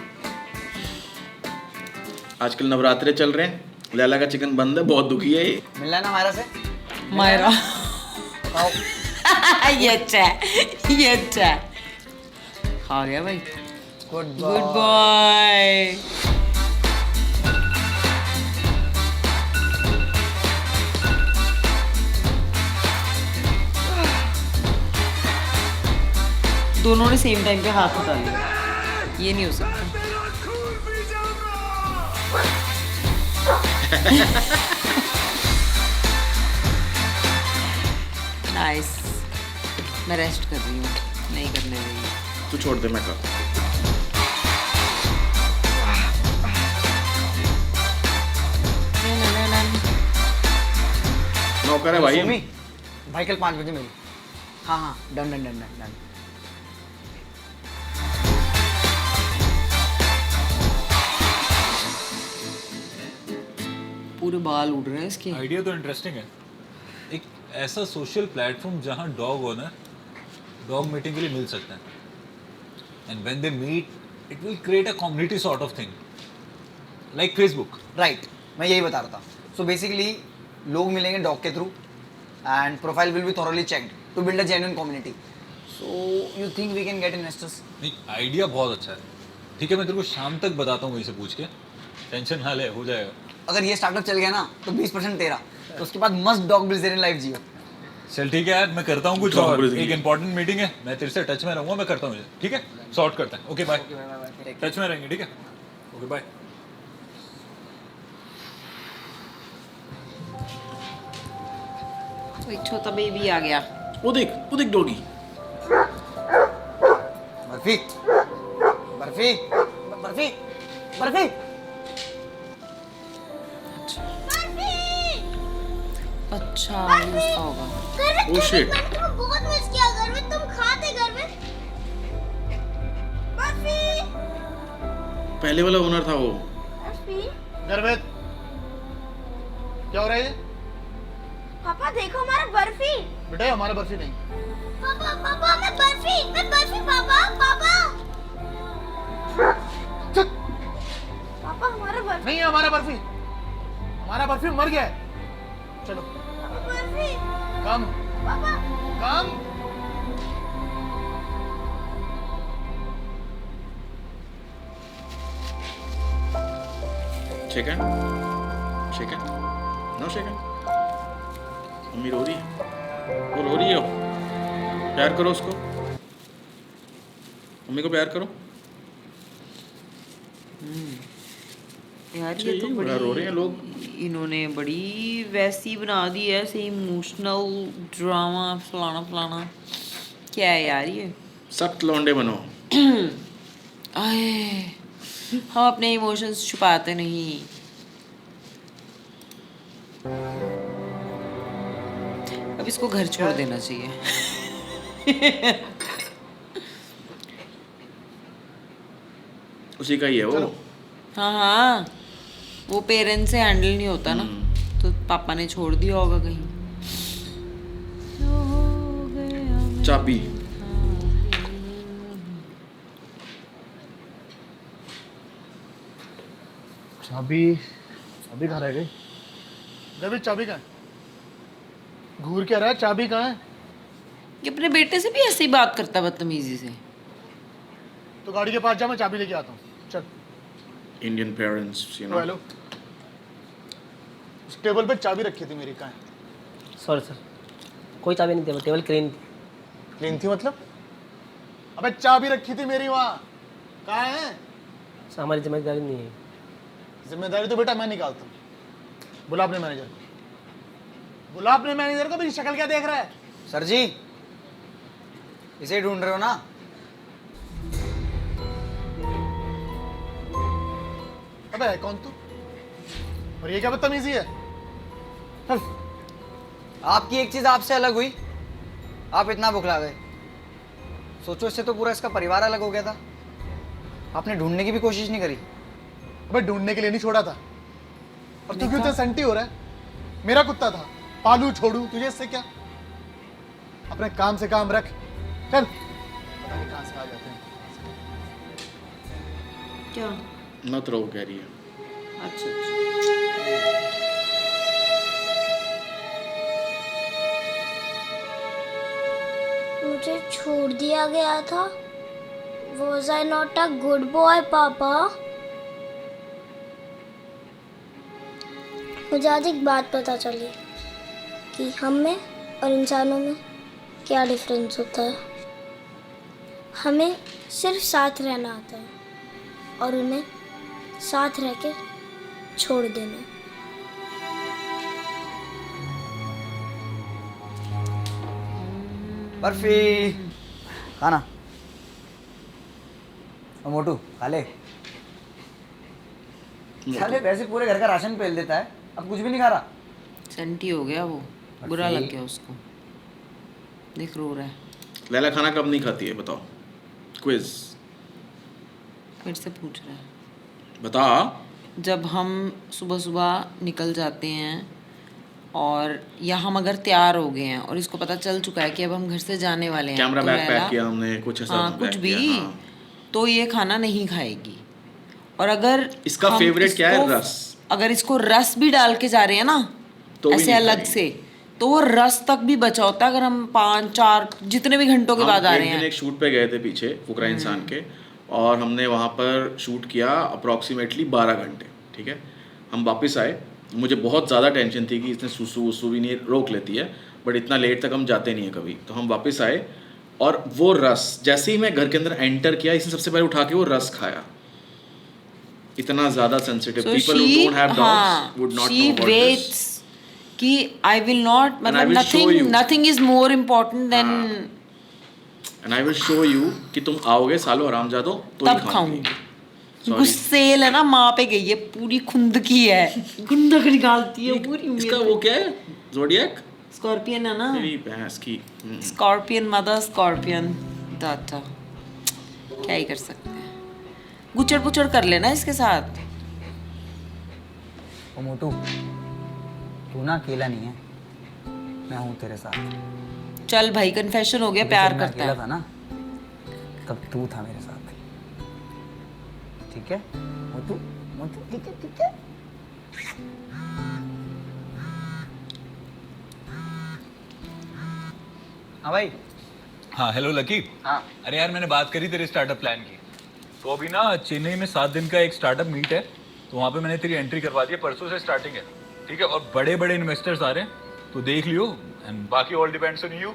Speaker 1: आजकल नवरात्रे चल रहे हैं, लैला का चिकन बंद है, बहुत दुखी है ये।
Speaker 8: मिल रहा है ना मायरा से?
Speaker 2: मायरा।
Speaker 8: आओ।
Speaker 2: ये अच्छा है, ये अच्छा है। खा गया भाई।
Speaker 8: Good
Speaker 2: good boy. दोनों ने सेम टाइम पे हाथ उठा लिया, ये नहीं हो सकता। नाइस। मैं रेस्ट कर रही हूँ, नहीं करने देगी।
Speaker 1: तू छोड़ दे, मैं कर। नौकर है भाई हम।
Speaker 8: सुमी, भाई कल 5 बजे मिल। हाँ हाँ, done done done done done.
Speaker 2: पूरे बाल उड़ रहे हैं इसके।
Speaker 10: आइडिया तो इंटरेस्टिंग है, एक ऐसा सोशल प्लेटफॉर्म जहाँ डॉग ओनर डॉग मीटिंग के लिए मिल सकते हैं, and when they meet it will create a community sort of thing like Facebook.
Speaker 8: Right, मैं यही बता रहा था। सो बेसिकली लोग मिलेंगे डॉग के through and profile will be thoroughly checked to build a genuine community. So you think we can get investors?
Speaker 10: नहीं, idea बहुत अच्छा है। ठीक है, मैं तेरे को शाम तक बताता हूँ वहीं से पूछ के, टेंशन ना ले, हो जाएगा।
Speaker 8: अगर ये स्टार्टअप चल गया ना तो 20% तेरा, तो उसके बाद मस्त डॉग ब्रिजेरियन लाइफ जियो।
Speaker 10: चल ठीक है यार, मैं करता हूँ कुछ और, एक इंपॉर्टेंट मीटिंग है, मैं तेरे से टच में रहूँगा, मैं करता हूँ। ठीक है, सॉर्ट करते हैं। ओके बाय, टच में रहेंगे। ठीक है, ओके बाय।
Speaker 2: एक छोटा बेबी आ गया।
Speaker 1: वो देख डॉगी।
Speaker 8: बर्फी बर्फी बर्फी बर्फी।
Speaker 2: अच्छा ये उसका होगा।
Speaker 1: Oh shit.
Speaker 5: मैंने तुम्हें बहुत मिस किया घर में, तुम खाते घर में। बर्फी
Speaker 1: पहले वाला ओनर था वो।
Speaker 5: बर्फी।
Speaker 11: गर्वित, क्या हो रहा है ये?
Speaker 5: पापा देखो हमारा बर्फी।
Speaker 11: बेटा हमारा बर्फी नहीं।
Speaker 5: पापा पापा मैं बर्फी पापा पापा। पापा हमारा बर्फी
Speaker 11: नहीं है हमारा बर्फी, हमारा बर्फी मर गया है। चलो
Speaker 5: Barfi.
Speaker 11: Come
Speaker 5: papa
Speaker 11: come.
Speaker 1: Chicken chicken no chicken. मम्मी रो रही है, वो रो रही है। प्यार करो उसको, मम्मी को प्यार करो।
Speaker 2: यार ये तो
Speaker 1: बड़ा रो रहे हैं लोग।
Speaker 2: इन्होंने बड़ी वैसी बना दी है, ऐसे इमोशनल ड्रामा फलाना फलाना। क्या है यार ये?
Speaker 1: सख्त लौंडे बनो।
Speaker 2: आए, हम अपने इमोशंस छुपाते नहीं। अब इसको घर छोड़ देना चाहिए।
Speaker 1: उसी का ही है वो।
Speaker 2: हाँ हाँ, वो पेरेंट्स से हैंडल नहीं होता ना, तो पापा ने छोड़ दिया होगा कहीं।
Speaker 1: चाबी
Speaker 11: चाबी चाबी कहाँ रह गई? गर्वित चाबी कहाँ है? घूर क्या रहा है? चाबी कहाँ है?
Speaker 2: ये अपने बेटे से भी ऐसे ही बात करता है बदतमीजी से।
Speaker 11: तो गाड़ी के पास जा, मैं चाबी लेके आता हूँ। चल।
Speaker 1: Indian parents you know.
Speaker 11: Hello, उस टेबल पे चाबी रखी थी मेरी, कहाँ है?
Speaker 9: सॉरी सर, कोई चाबी नहीं थी, टेबल क्लीन थी।
Speaker 11: क्लीन थी मतलब? अबे चाबी रखी थी मेरी वहाँ, कहाँ है?
Speaker 9: सर हमारी जिम्मेदारी नहीं है।
Speaker 11: जिम्मेदारी तो बेटा मैं निकालता हूँ। बुला अपने मैनेजर को, बुला अपने मैनेजर को। मेरी शक्ल क्या देख रहा है?
Speaker 8: सर जी, इसे ढूंढ रहे हो ना?
Speaker 11: अबे है कौन तू? और ये क्या बदतमीजी है? चल।
Speaker 8: आपकी एक चीज आपसे अलग हुई, आप इतना बुखला गए। सोचो, इससे तो पूरा इसका परिवार अलग हो गया था। आपने ढूंढने की भी कोशिश नहीं करी।
Speaker 11: अबे ढूंढने के लिए नहीं छोड़ा था। और तू क्यों इतना सेंटी हो रहा है? मेरा कुत्ता था, पालू छोड़ू, तुझे इससे क्या? अपने काम से काम रख। चल। पता नहीं कहां से आ जाते हैं।
Speaker 2: क्या?
Speaker 1: मत रो कह रही है।
Speaker 2: अच्छा
Speaker 5: मुझे छोड़ दिया गया था। Was I not a good boy, पापा? मुझे आज एक बात पता चली कि हम में और इंसानों में क्या डिफरेंस होता है। हमें सिर्फ साथ रहना आता है और उन्हें साथ रह के छोड़ देना।
Speaker 8: बर्फी खाना। मोटू खा ले। साले वैसे पूरे घर का राशन पेल देता है, अब कुछ भी नहीं खा रहा।
Speaker 2: सेंटी हो गया वो, बुरा लग गया उसको। देख रो रहा है।
Speaker 1: लैला खाना कब नहीं खाती है बताओ? क्विज
Speaker 2: मेरे से पूछ रहा है।
Speaker 1: बता।
Speaker 2: जब हम सुबह सुबह निकल जाते हैं और या हम अगर तैयार हो गए हैं और इसको पता चल चुका है कि अब हम घर से जाने वाले हैं,
Speaker 1: कैमरा
Speaker 2: तो
Speaker 1: बैग
Speaker 2: लैला
Speaker 1: पैक किया हमने, कुछ ऐसा
Speaker 2: हाँ
Speaker 1: पैक
Speaker 2: कुछ भी
Speaker 1: किया, हाँ।
Speaker 2: तो ये खाना नहीं खाएगी। और अगर
Speaker 1: इसका
Speaker 2: हम
Speaker 1: फेवरेट क्या है?
Speaker 2: इसको-
Speaker 1: रस।
Speaker 2: अगर इसको रस भी डाल के जा रहे हैं ना
Speaker 1: तो भी
Speaker 2: ऐसे
Speaker 1: नहीं
Speaker 2: अलग
Speaker 1: खाएगी।
Speaker 2: से, तो वो रस तक भी बचा होता है अगर हम 5-4 जितने भी घंटों के बाद आ
Speaker 1: हम
Speaker 2: रहे
Speaker 1: एक दिन
Speaker 2: हैं।
Speaker 1: एक शूट पे गए थे पीछे फुकरा इंसान के, और हमने वहाँ पर शूट किया अप्रॉक्सीमेटली 12 घंटे, ठीक है। हम वापस आए, मुझे बहुत ज़्यादा टेंशन थी कि इसने सुसु वसु भी नहीं, रोक लेती है, बट इतना लेट तक हम जाते नहीं है कभी। तो हम वापस आए और वो रस जैसे ही मैं घर के अंदर एंटर किया, इसने सबसे पहले उठा के वो रस खाया। इतना ज़्यादा sensitive,
Speaker 2: So
Speaker 1: people who
Speaker 2: she-
Speaker 1: don't have
Speaker 2: हाँ,
Speaker 1: dogs would not
Speaker 2: she
Speaker 1: know about
Speaker 2: waits
Speaker 1: this.
Speaker 2: कि I will not,
Speaker 1: And I
Speaker 2: मतलब
Speaker 1: will show you.
Speaker 2: nothing is more important than
Speaker 1: and I will show you कि तुम आओगे सालों हरामजादो तो ही
Speaker 2: तब
Speaker 1: खाऊंगी।
Speaker 2: खाऊंगी। गुस्सेल है ना, माँ पे गई है, पूरी खुंद की है, गुंदक निकालती है पूरी।
Speaker 1: इसका वो क्या है, ज़ोडिएक?
Speaker 2: स्कॉर्पियन है ना,
Speaker 1: मेरी भैंस की।
Speaker 2: स्कॉर्पियन मदर, स्कॉर्पियन दाता, क्या ही कर सकते हैं। गुचड़ पुचड़ कर लेना इसके साथ।
Speaker 8: ओ मोटू, तू ना अकेला नहीं है, मैं हूँ तेरे साथ।
Speaker 2: चल भाई, कन्फेशन हो गया,
Speaker 8: जब
Speaker 2: प्यार
Speaker 8: मैं
Speaker 2: करता
Speaker 8: अकेला
Speaker 2: है।
Speaker 8: था ना, तब तू था मेरे साथ, ठीक है मोटू? मोटू ठीक है, ठीक है। हाँ भाई।
Speaker 10: हाँ हेलो लकी।
Speaker 8: हाँ।
Speaker 10: अरे यार मैंने बात करी तेरे स्टार्टअप प्लान की, तो अभी ना चेन्नई में 7 दिन का एक स्टार्टअप मीट है, तो वहाँ पे मैंने तेरी एंट्री करवा दी है, परसों से स्टार्टिंग है, ठीक है। और बड़े बड़े इन्वेस्टर्स आ रहे हैं, तो देख लियो, एंड बाकी ऑल डिपेंड्स ऑन यू।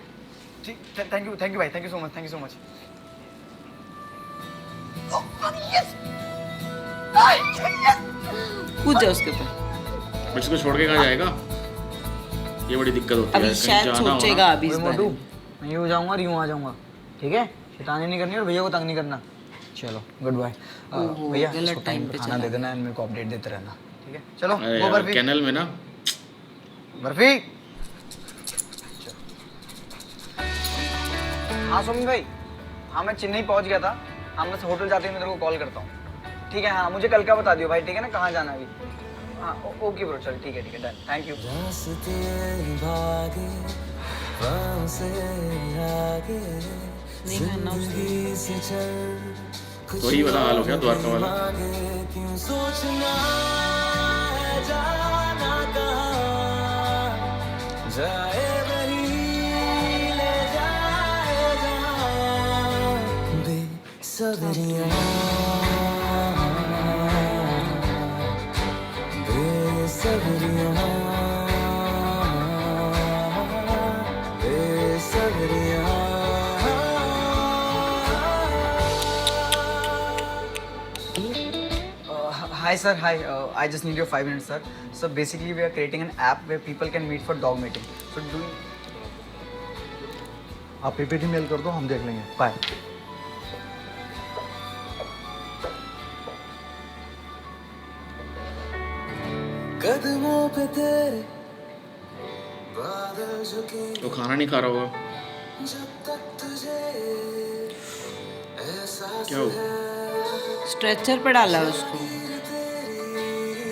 Speaker 8: ठीक, थैंक यू भाई, thank you so much, thank you so much.
Speaker 2: कूद जा उसके ऊपर।
Speaker 1: बट इसको छोड़ के कहाँ जाएगा, ये बड़ी दिक्कत होती है।
Speaker 2: अभी
Speaker 1: कहीं
Speaker 2: शायद
Speaker 1: जाना हो ना,
Speaker 2: सोचेगा अभी इस
Speaker 8: ओए
Speaker 2: बारे
Speaker 8: मोटू,
Speaker 2: में।
Speaker 8: मैं यूँ जाऊँगा और यूँ आ जाऊँगा, ठीक है? शैतानी नहीं करनी और भैया को तंग नहीं करना। चलो गुड बाय।
Speaker 2: ओहो,
Speaker 8: भैया
Speaker 2: गलत
Speaker 8: इसको
Speaker 2: टाइम
Speaker 8: टाइम
Speaker 2: पे
Speaker 8: पे खाना
Speaker 2: चला
Speaker 8: दे देना एंड मेरे को अपडेट देते रहना, ठीक है? चलो
Speaker 1: अरे
Speaker 8: वो
Speaker 1: यार,
Speaker 8: बर्फी,
Speaker 1: कैनल में ना।
Speaker 8: बर्फी। हाँ सुमित भाई, हाँ मैं चेन्नई पहुंच गया था। हाँ मैं होटल जाते ही मैं तेरे को कॉल करता हूँ, ठीक है? हाँ मुझे कल का बता दियो भाई, ठीक है ना, कहाँ जाना है अभी? हाँ ओके ब्रो, चल ठीक है, डन, थैंक यू।
Speaker 2: नहीं मानना उसको।
Speaker 1: तो ही वाला हाल हो गया द्वारका वाला।
Speaker 8: Hi sir, hi. I just need your 5 minutes, sir. So basically, we are creating an app where people can meet for dog meeting. So do you...
Speaker 11: आप पीपीटी मेल कर दो, हम देख लेंगे। बाय।
Speaker 7: कदमों पे तेरे बादल झुके
Speaker 1: तो खाना नहीं खा रहा होगा,
Speaker 7: जब तक तुझे एहसास
Speaker 1: क्या हो?
Speaker 2: स्ट्रेचर पे डाला है उसको।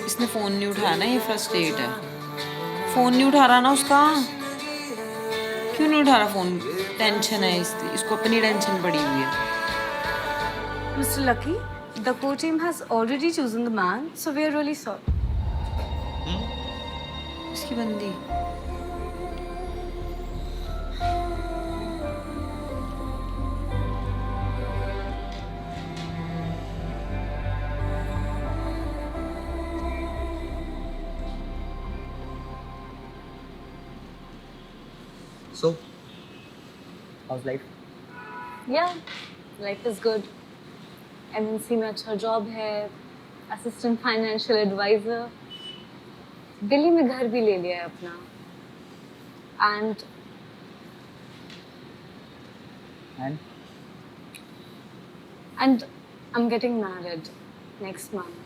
Speaker 2: इसने फोन नहीं उठाया ना, ये फर्स्ट एड है। फोन नहीं उठा रहा ना उसका, क्यों नहीं उठा रहा फोन? टेंशन है इसको अपनी टेंशन पड़ी हुई है।
Speaker 6: Mr. Lucky, the core team has already chosen the man, so we are really sorry.
Speaker 2: इसकी बंदी
Speaker 8: So, how's life?
Speaker 6: Yeah, life is good. MNC में अच्छा जॉब है, असिस्टेंट फाइनेंशियल एडवाइजर, दिल्ली में घर भी ले लिया है अपना, and I'm getting married next month.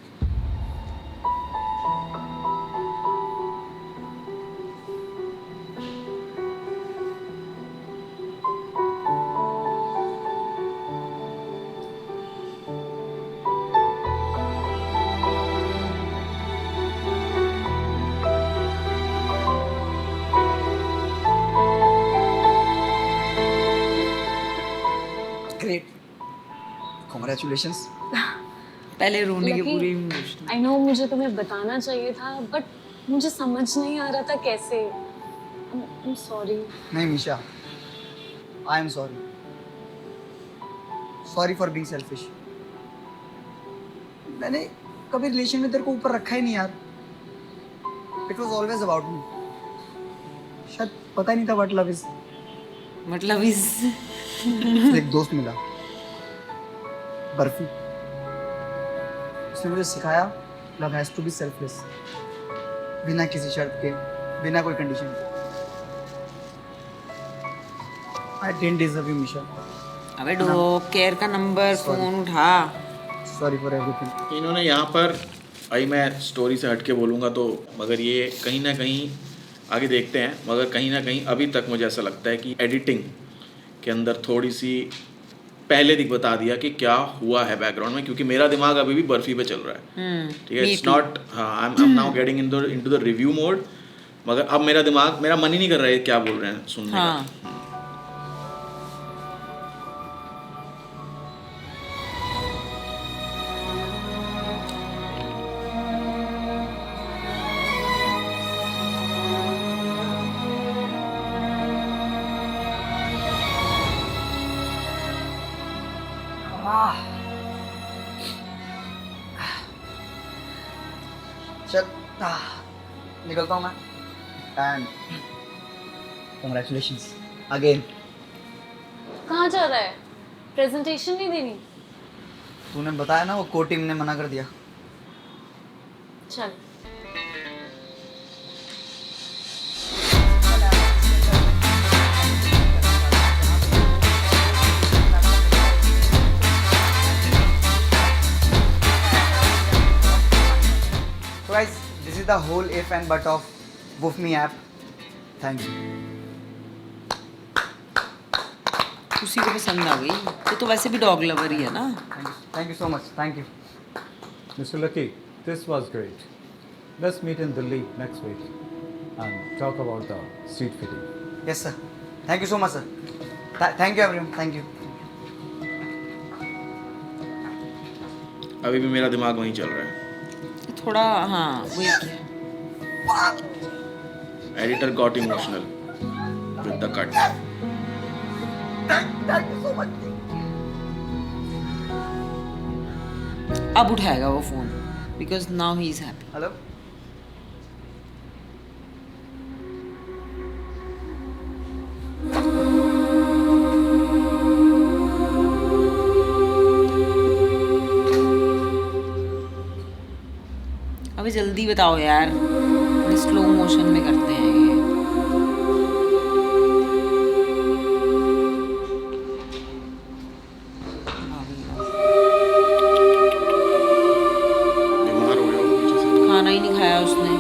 Speaker 8: Congratulations.
Speaker 2: पहले रोने के
Speaker 6: Lucky,
Speaker 2: पूरे इमोशन।
Speaker 6: I know मुझे तुम्हें बताना चाहिए था, but मुझे समझ नहीं आ रहा था कैसे। I'm sorry.
Speaker 8: नहीं Misha, I am sorry. Sorry for being selfish. मैंने कभी रिलेशन में तेरे को ऊपर रखा ही नहीं यार. It was always about me. शायद पता ही नहीं था what love is.
Speaker 2: मतलब इस
Speaker 8: एक दोस्त मिला, बर्फी. उसने मुझे सिखाया love has to be selfless. बिना किसी शर्त के, बिना कोई कंडीशन के. I didn't deserve you, Misha.
Speaker 2: अबे डॉग केयर का नंबर फोन उठा।
Speaker 8: Sorry for everything.
Speaker 1: इन्होंने यहाँ पर आई, मैं स्टोरी से हट के बोलूँगा तो, मगर ये कहीं ना कहीं आगे देखते हैं, मगर कहीं ना कहीं अभी तक मुझे ऐसा लगता है कि एडिटिंग के अंदर थोड़ी सी पहले दिख बता दिया कि क्या हुआ है बैकग्राउंड में, क्योंकि मेरा दिमाग अभी भी बर्फी पे चल रहा है। ठीक है, इट्स नॉट, हाँ, I am now getting into the review mode, मगर अब मेरा मन ही नहीं कर रहा है क्या बोल रहे हैं सुनने का।
Speaker 8: चल, निकलता हूँ मैं. And congratulations again.
Speaker 6: कहाँ जा रहा है? प्रेजेंटेशन नहीं देनी?
Speaker 8: तूने बताया ना, वो को टीम ने मना कर दिया.
Speaker 6: चल.
Speaker 8: So guys, this is the whole if and but of Woof Me app. Thank you.
Speaker 2: उसी को पसंद आ गई तो वैसे भी डॉग लवर ही है ना।
Speaker 8: Thank you so much. Thank you.
Speaker 12: Mr. Lucky, this was great. Let's meet in Delhi next week and talk about the seat fitting.
Speaker 8: Yes sir. Thank you so much sir. Thank you everyone. Thank you.
Speaker 1: अभी भी मेरा दिमाग वहीं चल रहा है।
Speaker 2: थोड़ा हाँ वही
Speaker 1: editor got emotional with the cut.
Speaker 8: Thank you so much.
Speaker 2: अब उठाएगा वो phone because now he is happy.
Speaker 8: Hello,
Speaker 2: अभी जल्दी बताओ यार, स्लो मोशन में करते हैं ये।
Speaker 1: बीमार हो गया वो पीछे से।
Speaker 2: खाना ही नहीं खाया उसने।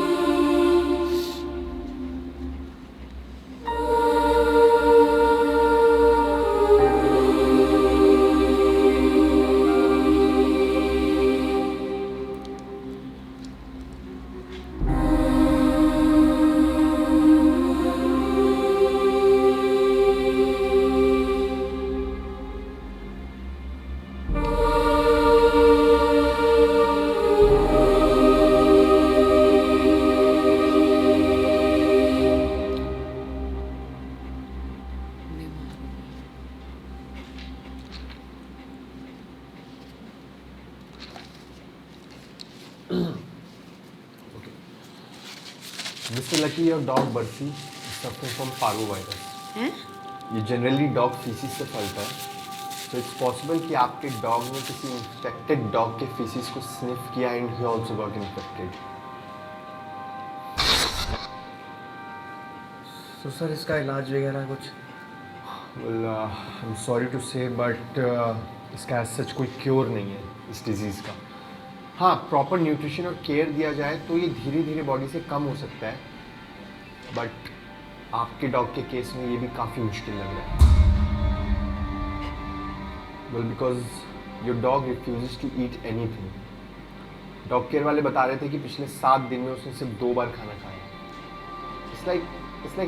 Speaker 13: Mr. Lucky, your dog Barfi is suffering from parvovirus. ये जनरली डॉग फीसिस से फैलता है, तो इट्स पॉसिबल कि आपके डॉग ने किसी इन्फेक्टेड डॉग के फीसिस को स्निफ किया and he also got infected.
Speaker 8: तो सर इसका इलाज वगैरह कुछ?
Speaker 13: Well I am sorry to say but इसका एज सच कोई क्योर नहीं है इस डिजीज़ का। हाँ, प्रॉपर न्यूट्रिशन और केयर दिया जाए तो ये धीरे धीरे बॉडी से कम हो सकता है, बट आपके डॉग के केस में ये भी काफ़ी मुश्किल लग रहा है। Well because your dog refuses to eat anything. Dog care वाले बता रहे थे कि पिछले 7 दिन में उसने सिर्फ 2 बार खाना खाया। It's like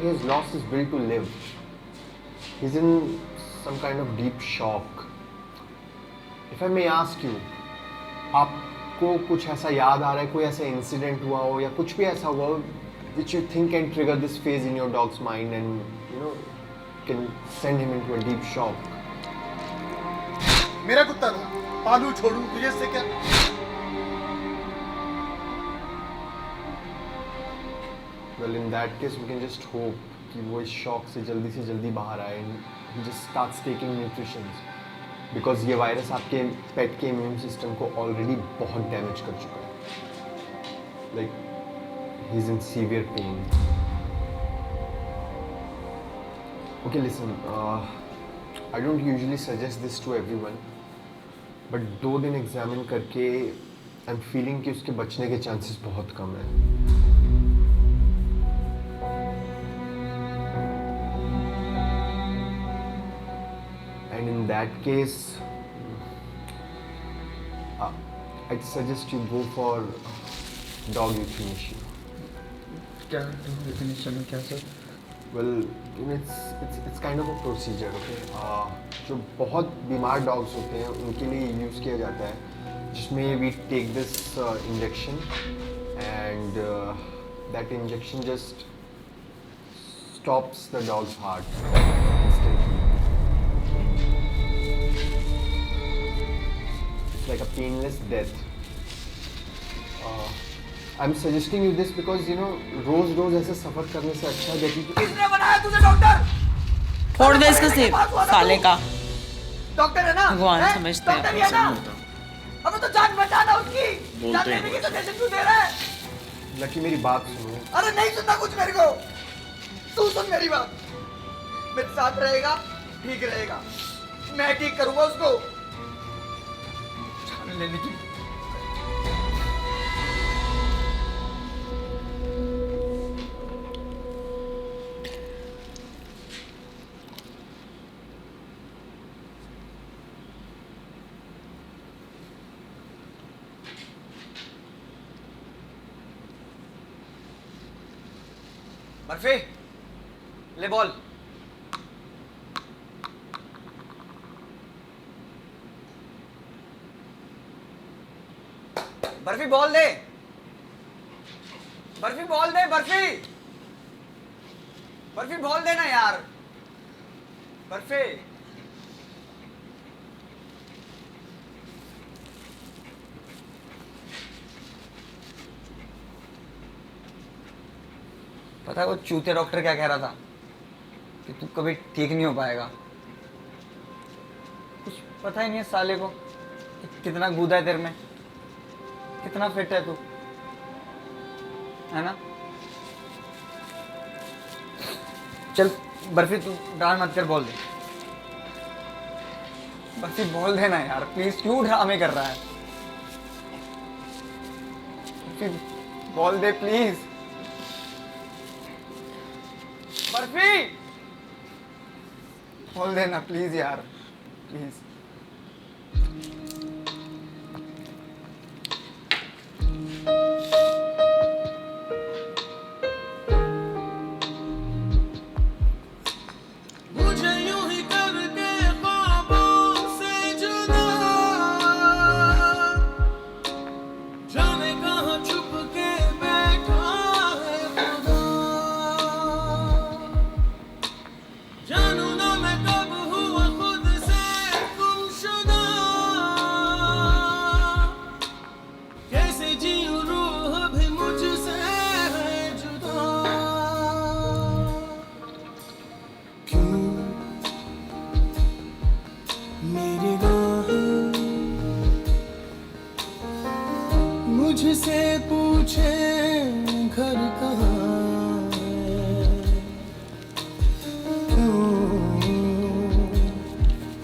Speaker 13: he has lost his will to live. He is in some kind of deep shock. If I may ask you, आपको कुछ ऐसा याद आ रहा है, कोई ऐसा इंसिडेंट हुआ हो या कुछ भी ऐसा हुआ हो which you think can trigger this phase in your dog's mind and can send him into a deep shock?
Speaker 11: मेरा कुत्ता था, पालू छोड़ू, तुझे इससे क्या?
Speaker 13: Well, in that case, we can just hope कि वो इस शॉक से जल्दी बाहर आए and he just starts taking nutritions, because ये वायरस आपके पेट के इम्यून सिस्टम को ऑलरेडी बहुत डैमेज कर चुका है. Like he's in severe pain. Okay, listen. I don't usually suggest this to everyone, but 2 दिन एग्जामिन करके I'm feeling कि उसके बचने के चांसेस बहुत कम हैं. And in that case, I'd suggest you go for dog euthanasia.
Speaker 3: क्या definition है क्या sir?
Speaker 13: Well, it's kind of a procedure, okay? जो बहुत बीमार डॉग्स होते हैं उनके लिए यूज़ किया जाता है, जिसमें we take this injection and that injection just stops the dog's heart instantly. It's like a painless death. I'm suggesting you this because रोज ऐसे सफर करने से अच्छा है कि
Speaker 3: किसने बनाया तुझे डॉक्टर?
Speaker 2: फोड़ दे इसका सिर साले का.
Speaker 3: डॉक्टर है ना?
Speaker 2: भगवान समझते हैं.
Speaker 3: डॉक्टर ही है ना? अबे तो जान बचाना उसकी. जान
Speaker 1: हैं.
Speaker 3: लेने की सजेशन क्यों दे रहा है?
Speaker 13: लकी मेरी बात सुनो.
Speaker 3: अरे नहीं सुनना कुछ मेरे को. तू सुन मेरी बात. मेरे साथ रहेगा, ठीक रहेगा. मैं ठीक करूंगा उसको. जान लेने की. बर्फी ले बॉल. बर्फी बॉल दे. बर्फी बॉल दे. बर्फी बर्फी बॉल देना यार. बर्फी पता है वो चूते डॉक्टर क्या कह रहा था कि तू कभी ठीक नहीं हो पाएगा. कुछ पता ही नहीं है साले को कि कितना गूदा है तेरे में, कितना फिट है तू, है ना? चल बर्फी तू डांट मत कर, बोल दे. बर्फी बोल देना यार प्लीज. क्यों ड्रामे कर रहा है? बर्फी बोल दे प्लीज. बर्फी बोल देना प्लीज यार, प्लीज.
Speaker 7: मुझे यूं ही करके ख्वाबों से जुदा, जाने कहाँ छुप के बैठा है खुदा. जानू ना मैं कब हुआ खुद से गुमशुदा, कैसे जीऊं रूह भी मुझसे है जुदा. क्यों मेरी राहें मुझसे पूछे घर कहाँ है.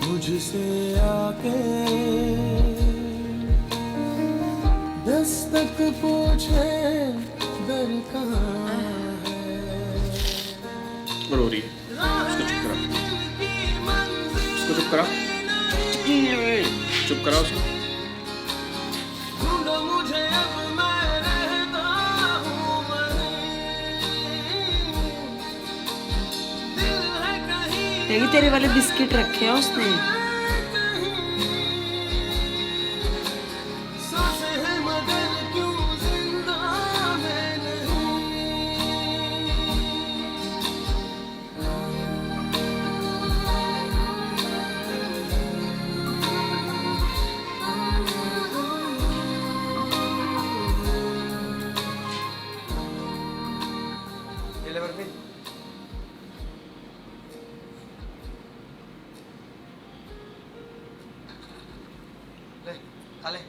Speaker 7: मुझसे आके दस्तक पूछे दर कहाँ है.
Speaker 1: रो रही है. उसको चुप करा. चुप करा उसको.
Speaker 7: ढूंढो मुझे अब मैं रहता हूँ वहीं. दिल है कहीं
Speaker 2: देखी तेरे वाले बिस्किट रखे हैं उसने.
Speaker 8: खा ले।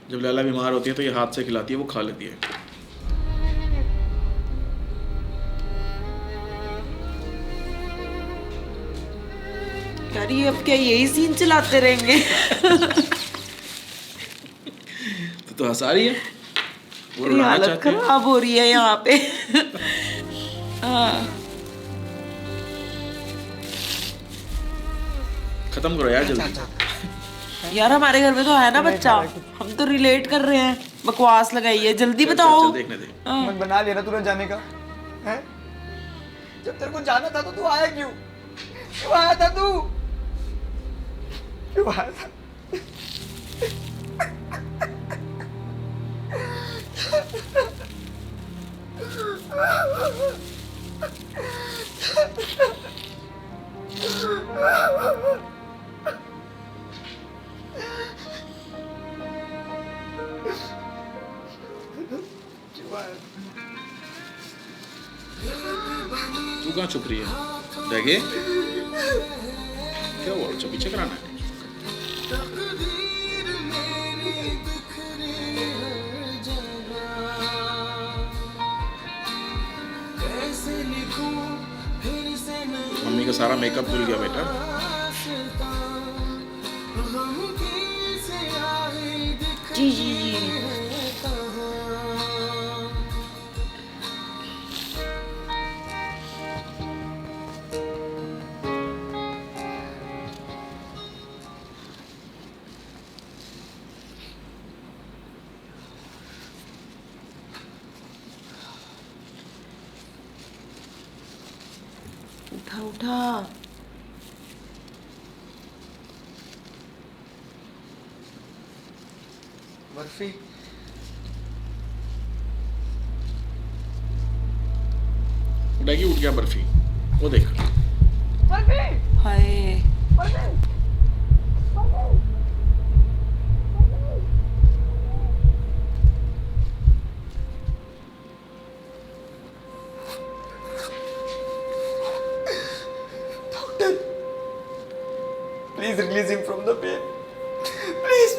Speaker 1: जब लैला बीमार होती है तो ये हाथ से खिलाती है, वो खा लेती है।
Speaker 2: यार ये अब क्या यही सीन चलाते रहेंगे?
Speaker 1: तो हंसा रही है, वो
Speaker 2: मेरी
Speaker 1: रुलाना
Speaker 2: हालत
Speaker 1: चाहती है।
Speaker 2: खराब हो रही है यहाँ पे। हाँ
Speaker 1: खत्म करो यार जल्दी।
Speaker 2: यार हमारे घर में तो है ना बच्चा, हम तो रिलेट कर रहे हैं। बकवास लगाई है, जल्दी बताओ।
Speaker 1: चल देखने दे।
Speaker 8: मन बना लिया ना तूने जाने का, हैं? जब तेरे को जाना था तो तू आया क्यों? क्यों आया था तू? क्यों आया था?
Speaker 1: तू कहाँ छुप रही है? देखे क्या हुआ? अच्छा पीछे कराना है। मम्मी का सारा मेकअप धुल गया बेटा।
Speaker 2: जी जी जी। उठा उठा।
Speaker 8: बर्फी
Speaker 1: डैगी उठ गया बर्फी, वो देख।
Speaker 2: हाय
Speaker 8: Please release him from the pain. Please.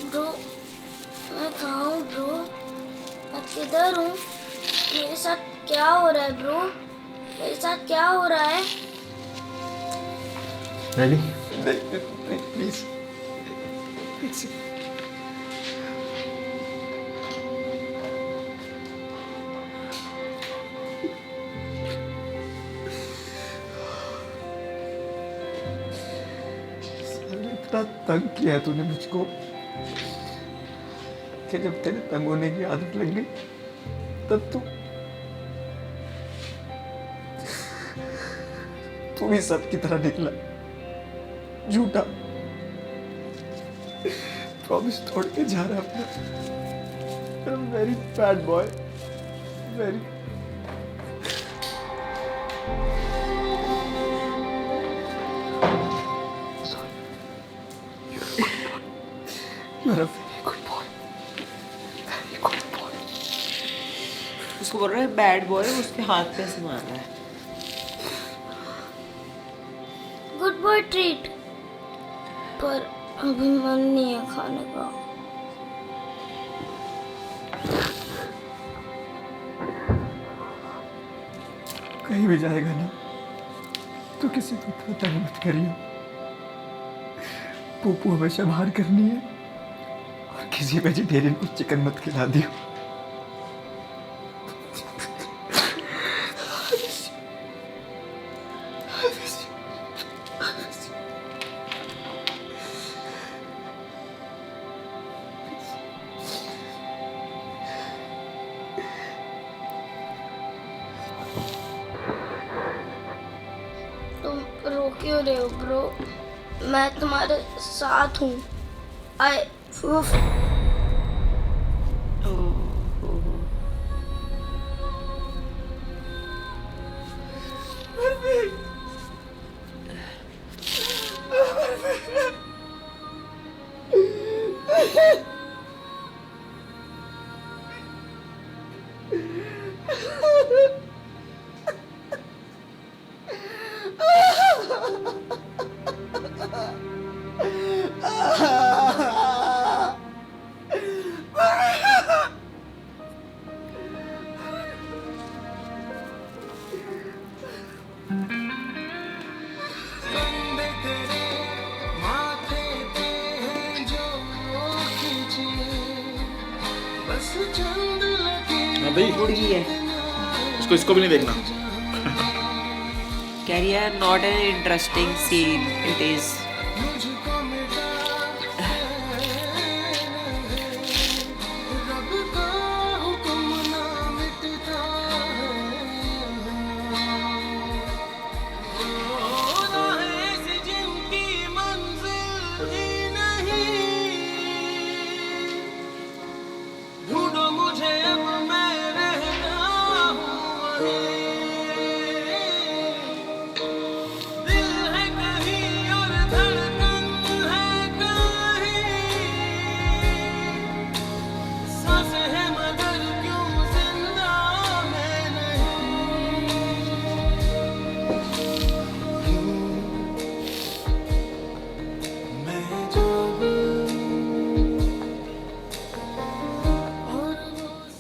Speaker 14: Bro मैं कहाँ हूँ ब्रो? मैं किधर हूँ? मेरे साथ क्या हो रहा है ब्रो? मेरे साथ क्या हो रहा है?
Speaker 13: रेडी?
Speaker 8: Please. Please. इतना तंग किया है तूने मुझको कि जब तेरे तंग होने की आदत लग गई तब तू भी सब की तरह निकला झूठा। प्रॉमिस तोड़ के जा रहा अपना। Very bad boy, very.
Speaker 2: उसको बोल रहा है बैड बॉय, उसके हाथ पे से मार रहा है।
Speaker 14: गुड बॉय ट्रीट, पर अभी मन नहीं है खाने का।
Speaker 8: कहीं भी जाएगा ना तो किसी को पता मत करियो। पोपू हमेशा बाहर करनी है और किसी वेजिटेरियन को चिकन मत खिला दियो।
Speaker 14: तुम रो क्यों रहे हो ब्रो? मैं तुम्हारे साथ हूँ। आई
Speaker 1: हाँ भाई
Speaker 2: उड़ गई है।
Speaker 1: इसको भी नहीं देखना।
Speaker 2: कह रही है not an interesting seen it is.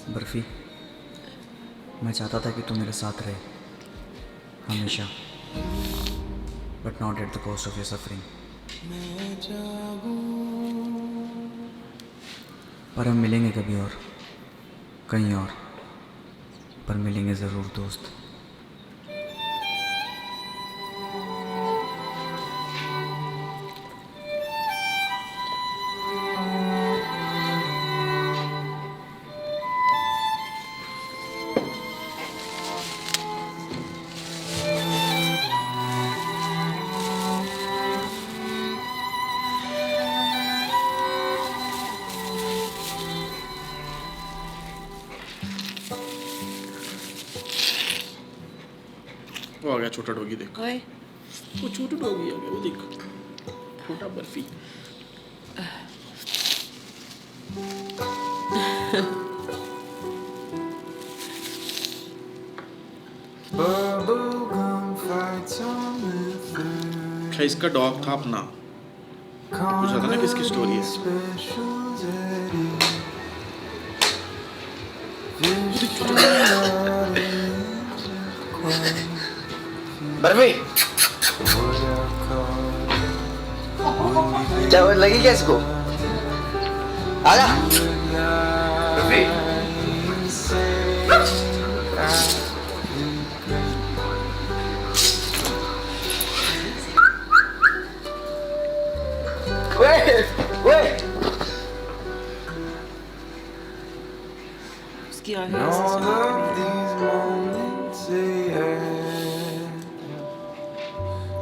Speaker 3: Barfi, मैं चाहता था कि तू मेरे साथ रहे हमेशा, but not at the cost of your suffering. पर हम मिलेंगे कभी और, कहीं और, पर मिलेंगे ज़रूर दोस्त।
Speaker 1: वो आ गया छोटा डॉगी, देख
Speaker 2: ओए
Speaker 1: वो छोटा डॉगी आ गया, वो देख छोटा बर्फी। अच्छा इसका डॉग था अपना, पूछा था ना किसकी स्टोरी है।
Speaker 3: बर्फी, क्या लगी क्या इसको? आजा बर्फी।
Speaker 2: उसकी आंखें ऐसे चमक रही हैं।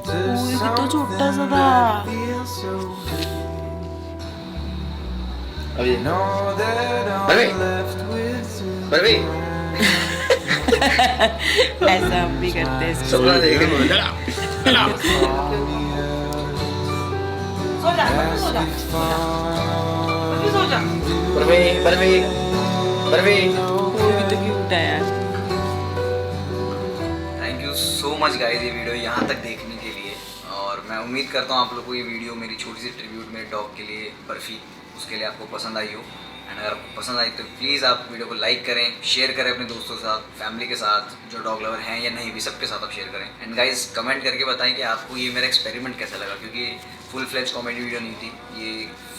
Speaker 2: ओए कितना छोटा सा था।
Speaker 3: अभी बर्फी, बर्फी।
Speaker 2: ऐसा हम भी करते हैं।
Speaker 3: सपना देख
Speaker 2: सो जा, सो जा, सो जा।
Speaker 3: बर्फी, बर्फी, बर्फी।
Speaker 2: वो भी तो क्यूट है यार।
Speaker 8: Thank you so much guys ये वीडियो यहाँ तक देखने के लिए, और मैं उम्मीद करता हूँ आप लोग को ये वीडियो मेरी छोटी सी ट्रिब्यूट मेरे डॉग के लिए बर्फी, उसके लिए आपको पसंद आई हो। एंड अगर आपको पसंद आई तो प्लीज़ आप वीडियो को लाइक करें, शेयर करें अपने दोस्तों के साथ, फैमिली के साथ, जो डॉग लवर हैं या नहीं भी, सबके साथ आप शेयर करें। एंड गाइस कमेंट करके बताएं कि आपको ये मेरा एक्सपेरिमेंट कैसा लगा, क्योंकि फुल फ्लेज कॉमेडी वीडियो नहीं थी, ये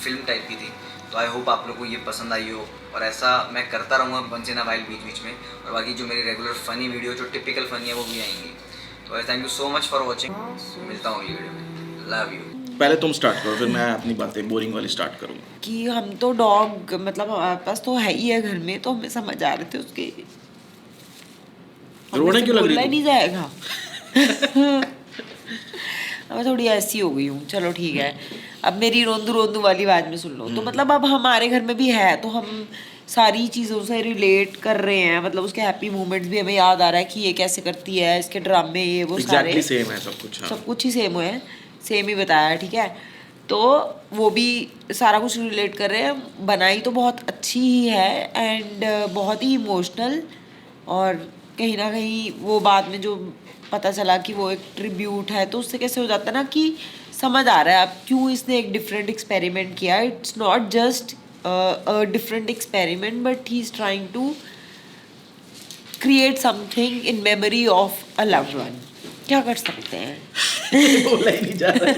Speaker 8: फिल्म टाइप की थी। तो आई होप आप लोग को ये पसंद आई हो, और ऐसा मैं करता रहूँगा वंस इन अ वाइल बीच बीच में। और बाकी जो मेरी रेगुलर फ़नी वीडियो जो टिपिकल फ़नी है वो भी आएंगी। तो thank you so much for watching, मिलता हूँ अगली वीडियो में। Love you.
Speaker 1: पहले तुम स्टार्ट करो, फिर मैं अपनी बातें बोरिंग वाली स्टार्ट करूँगा।
Speaker 2: कि हम तो डॉग मतलब हमारे पास तो है ही है घर में, तो हमें समझ आ रहे थे उसके।
Speaker 1: रोने क्यों लग रही
Speaker 2: बोला ही
Speaker 1: तू?
Speaker 2: नहीं जाएगा। अब मैं थोड़ी ऐसी हो गई हूँ। चलो ठीक है, अब मेरी रोंदू रोंदू वाली आवाज में सुन लो। तो मतलब अब हमारे घर में भी है, तो हम सारी चीज़ों से रिलेट कर रहे हैं। मतलब उसके हैप्पी मोमेंट्स भी हमें याद आ रहा है कि ये कैसे करती है, इसके ड्रामे ये वो सारे
Speaker 1: एग्जैक्टली सेम है सब कुछ। हाँ।
Speaker 2: सब कुछ ही सेम है, सेम ही बताया है, ठीक है। तो वो भी सारा कुछ रिलेट कर रहे हैं। बनाई तो बहुत अच्छी ही है एंड बहुत ही इमोशनल और कहीं ना कहीं वो बाद में जो पता चला कि वो एक ट्रिब्यूट है, तो उससे कैसे हो जाता है ना कि समझ आ रहा है अब क्यों इसने एक डिफरेंट एक्सपेरिमेंट किया. It's not just a different experiment but he is trying to create something in memory of a loved one. क्या कर सकते हैं.
Speaker 1: बोला ही नहीं जा रहा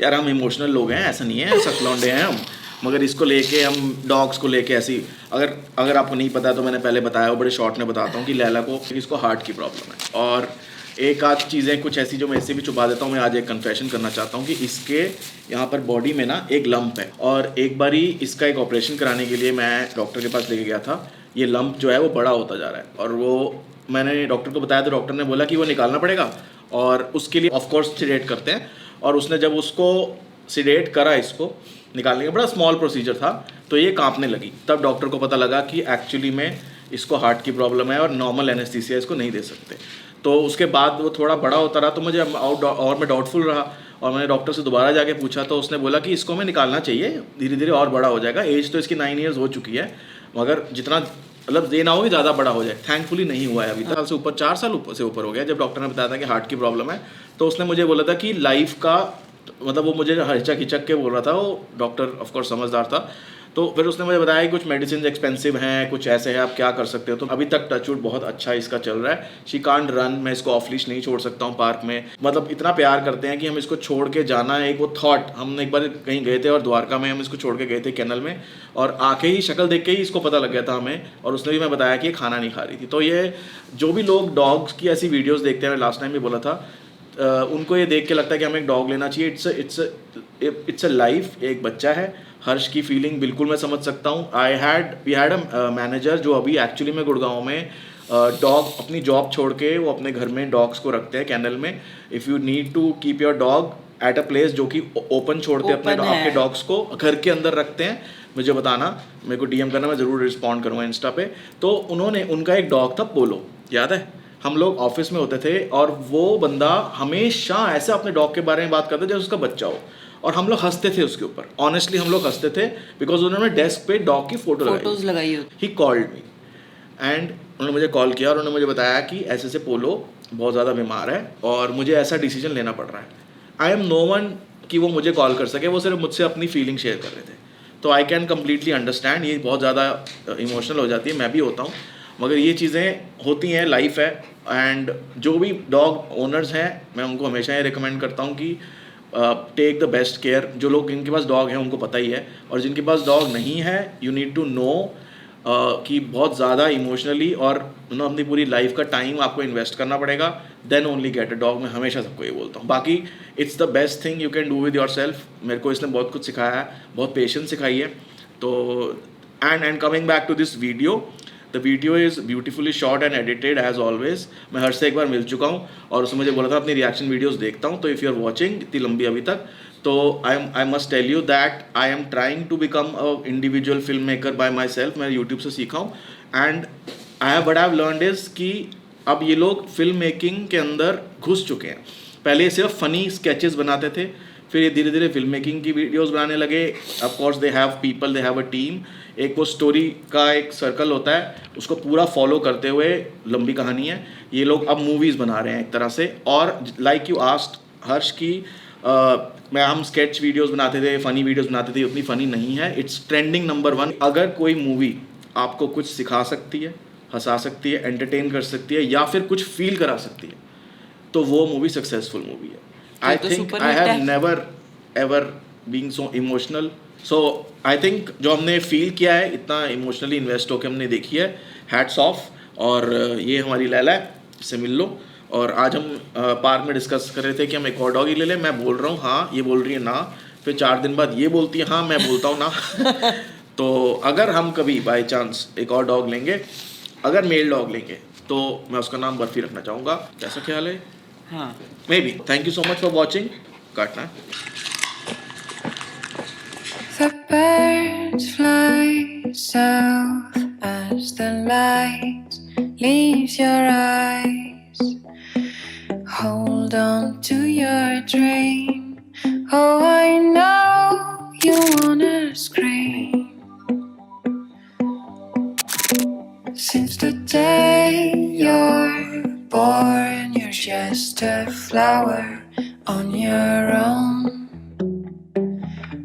Speaker 1: यार. हम इमोशनल लोग हैं, ऐसा नहीं है, सकलौंडे हैं हम. मगर इसको लेके हम डॉग्स को लेके ऐसी, अगर आपको नहीं पता तो मैंने पहले बताया, वो बड़े शॉर्ट में बताता हूँ कि लैला को इसको हार्ट की प्रॉब्लम है. और एक आध चीज़ें कुछ ऐसी जो मैं इससे भी छुपा देता हूँ. मैं आज एक कन्फेशन करना चाहता हूँ कि इसके यहाँ पर बॉडी में ना एक लंप है, और एक बारी इसका एक ऑपरेशन कराने के लिए मैं डॉक्टर के पास लेके गया था. ये लंप जो है वो बड़ा होता जा रहा है, और वो मैंने डॉक्टर को बताया तो डॉक्टर ने बोला कि वो निकालना पड़ेगा, और उसके लिए ऑफ कोर्स सिडेट करते हैं. और उसने जब उसको सिडेट करा, इसको निकालने का बड़ा स्मॉल प्रोसीजर था, तो ये कांपने लगी. तब डॉक्टर को पता लगा कि एक्चुअली में इसको हार्ट की प्रॉब्लम है और नॉर्मल एनेस्थीसिया इसको नहीं दे सकते. तो उसके बाद वो थोड़ा बड़ा होता रहा, तो मुझे और मैं डाउटफुल रहा, और मैंने डॉक्टर से दोबारा जाके पूछा, तो उसने बोला कि इसको हमें निकालना चाहिए, धीरे धीरे और बड़ा हो जाएगा. एज तो इसकी 9 ईयर्स हो चुकी है, मगर जितना मतलब ये ना हो कि ज़्यादा बड़ा हो जाए. थैंकफुली नहीं हुआ है अभी तक. से ऊपर 4 साल से ऊपर हो गया. जब डॉक्टर ने बताया था कि हार्ट की प्रॉब्लम है, तो उसने मुझे बोला था कि लाइफ का मतलब, वो मुझे हिचक हिचक के बोल रहा था. वो डॉक्टर ऑफकोर्स समझदार था. तो फिर उसने मुझे बताया कि कुछ मेडिसिन एक्सपेंसिव हैं, कुछ ऐसे हैं, आप क्या कर सकते हो. तो अभी तक टचवुड बहुत अच्छा इसका चल रहा है. She can't run. मैं इसको ऑफ लीश नहीं छोड़ सकता हूँ पार्क में. मतलब इतना प्यार करते हैं कि हम इसको छोड़ के जाना है, एक वो थॉट. हम एक बार कहीं गए थे और द्वारका में हम इसको छोड़ के गए थे कैनल में, और आके ही शक्ल देख के ही इसको पता लग गया था हमें. और उसने भी मैं बताया कि ये खाना नहीं खा रही थी. तो ये जो भी लोग डॉग्स की ऐसी वीडियोज़ देखते हैं, मैं लास्ट टाइम भी बोला था, उनको ये देख के लगता है कि हमें एक डॉग लेना चाहिए. It's a life. एक बच्चा है. हर्ष की फीलिंग बिल्कुल मैं समझ सकता हूँ. वी हैड अ मैनेजर जो अभी एक्चुअली में गुड़गांव में डॉग अपनी जॉब छोड़ के वो अपने घर में डॉग्स को रखते हैं कैनल में. If you need to keep your dog at a place जो कि ओपन छोड़ते हैं अपने आपके डॉग्स को, घर के अंदर रखते हैं, मुझे बताना, मेरे को DM करना, मैं ज़रूर रिस्पॉन्ड करूँगा इंस्टा पे. तो उनका एक डॉग था पोलो, याद है. हम लोग ऑफिस में होते थे और वो बंदा हमेशा ऐसे अपने डॉग के बारे में बात करता जैसे उसका बच्चा हो, और हम लोग हंसते थे उसके ऊपर. ऑनेस्टली हम लोग हंसते थे, बिकॉज उन्होंने डेस्क पे डॉग की फोटोज लगाई. ही कॉल्ड मी एंड उन्होंने मुझे कॉल किया और उन्होंने मुझे बताया कि ऐसे से पोलो बहुत ज़्यादा बीमार है और मुझे ऐसा डिसीजन लेना पड़ रहा है. आई एम नो वन कि वो मुझे कॉल कर सके. वो सिर्फ मुझसे अपनी फीलिंग शेयर कर रहे थे. तो आई कैन कम्प्लीटली अंडरस्टैंड. ये बहुत ज़्यादा इमोशनल हो जाती है, मैं भी होता हूँ, मगर ये चीज़ें होती हैं, लाइफ है. एंड जो भी डॉग ओनर्स हैं, मैं उनको हमेशा ये रिकमेंड करता हूँ कि टेक द बेस्ट केयर. जो लोग जिनके पास डॉग है उनको पता ही है, और जिनके पास डॉग नहीं है, यू नीड टू नो कि बहुत ज़्यादा इमोशनली और अपनी पूरी लाइफ का टाइम आपको इन्वेस्ट करना पड़ेगा. Then only get a dog. मैं हमेशा सबको ये बोलता हूँ. बाकी it's the best thing you can do with yourself. मेरे को इसने बहुत कुछ सिखाया है, बहुत पेशेंस सिखाई है. तो and coming back to this video, the video is beautifully shot and edited as always. मैं हर्ष से एक बार मिल चुका हूँ और उसने मुझे बोला था अपनी रिएक्शन वीडियोस देखता हूँ. तो इफ़ यू आर वॉचिंग इतनी लंबी अभी तक, तो I must tell you that I am trying to become a individual filmmaker by myself. मैं यूट्यूब से सीखा हूँ. And what I have learned is कि अब ये लोग फिल्म मेकिंग के अंदर घुस चुके हैं. पहले सिर्फ फ़नी स्केचेस बनाते थे, फिर ये धीरे धीरे फिल्म मेकिंग की वीडियोस बनाने लगे. Of course they have people, they have a team. एक वो स्टोरी का एक सर्कल होता है, उसको पूरा फॉलो करते हुए लंबी कहानी है. ये लोग अब मूवीज़ बना रहे हैं एक तरह से. और लाइक यू आस्क्ड हर्ष की हम स्केच वीडियोस बनाते थे, फ़नी वीडियोस बनाते थे, उतनी फ़नी नहीं है. It's trending number 1. अगर कोई मूवी आपको कुछ सिखा सकती है, हंसा सकती है, एंटरटेन कर सकती है, या फिर कुछ फील करा सकती है, तो वो मूवी सक्सेसफुल मूवी है. I think I have never ever being so emotional. So I think जो हमने फील किया है, इतना इमोशनली इन्वेस्ट होकर हमने देखी है, हैट्स ऑफ. और ये हमारी लैला है, इससे मिल लो. और आज हम पार्क में डिस्कस कर रहे थे कि हम एक और डॉगी ले लें. मैं बोल रहा हूँ हाँ, ये बोल रही है ना. फिर 4 दिन बाद ये बोलती है हाँ, मैं बोलता हूँ ना. तो अगर हम कभी बाई चांस एक और डॉग लेंगे, अगर मेल डॉग लेंगे, तो मैं उसका नाम बर्फी रखना चाहूँगा. कैसा ख्याल है?
Speaker 2: हाँ,
Speaker 1: may be. Thank you so much for watching. काटना.
Speaker 15: The birds fly south as the light leaves your eyes. Hold on to your dream. Oh, I know you wanna scream. Since the day you're born, you're just a flower on your own,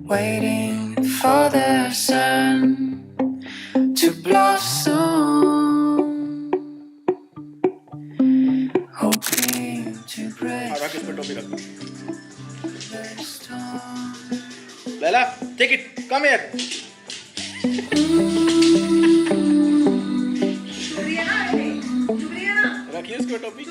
Speaker 15: waiting for the sun to blossom, hoping to break the storm.
Speaker 1: Laila, take it. Come here. रखिए इसको टोपी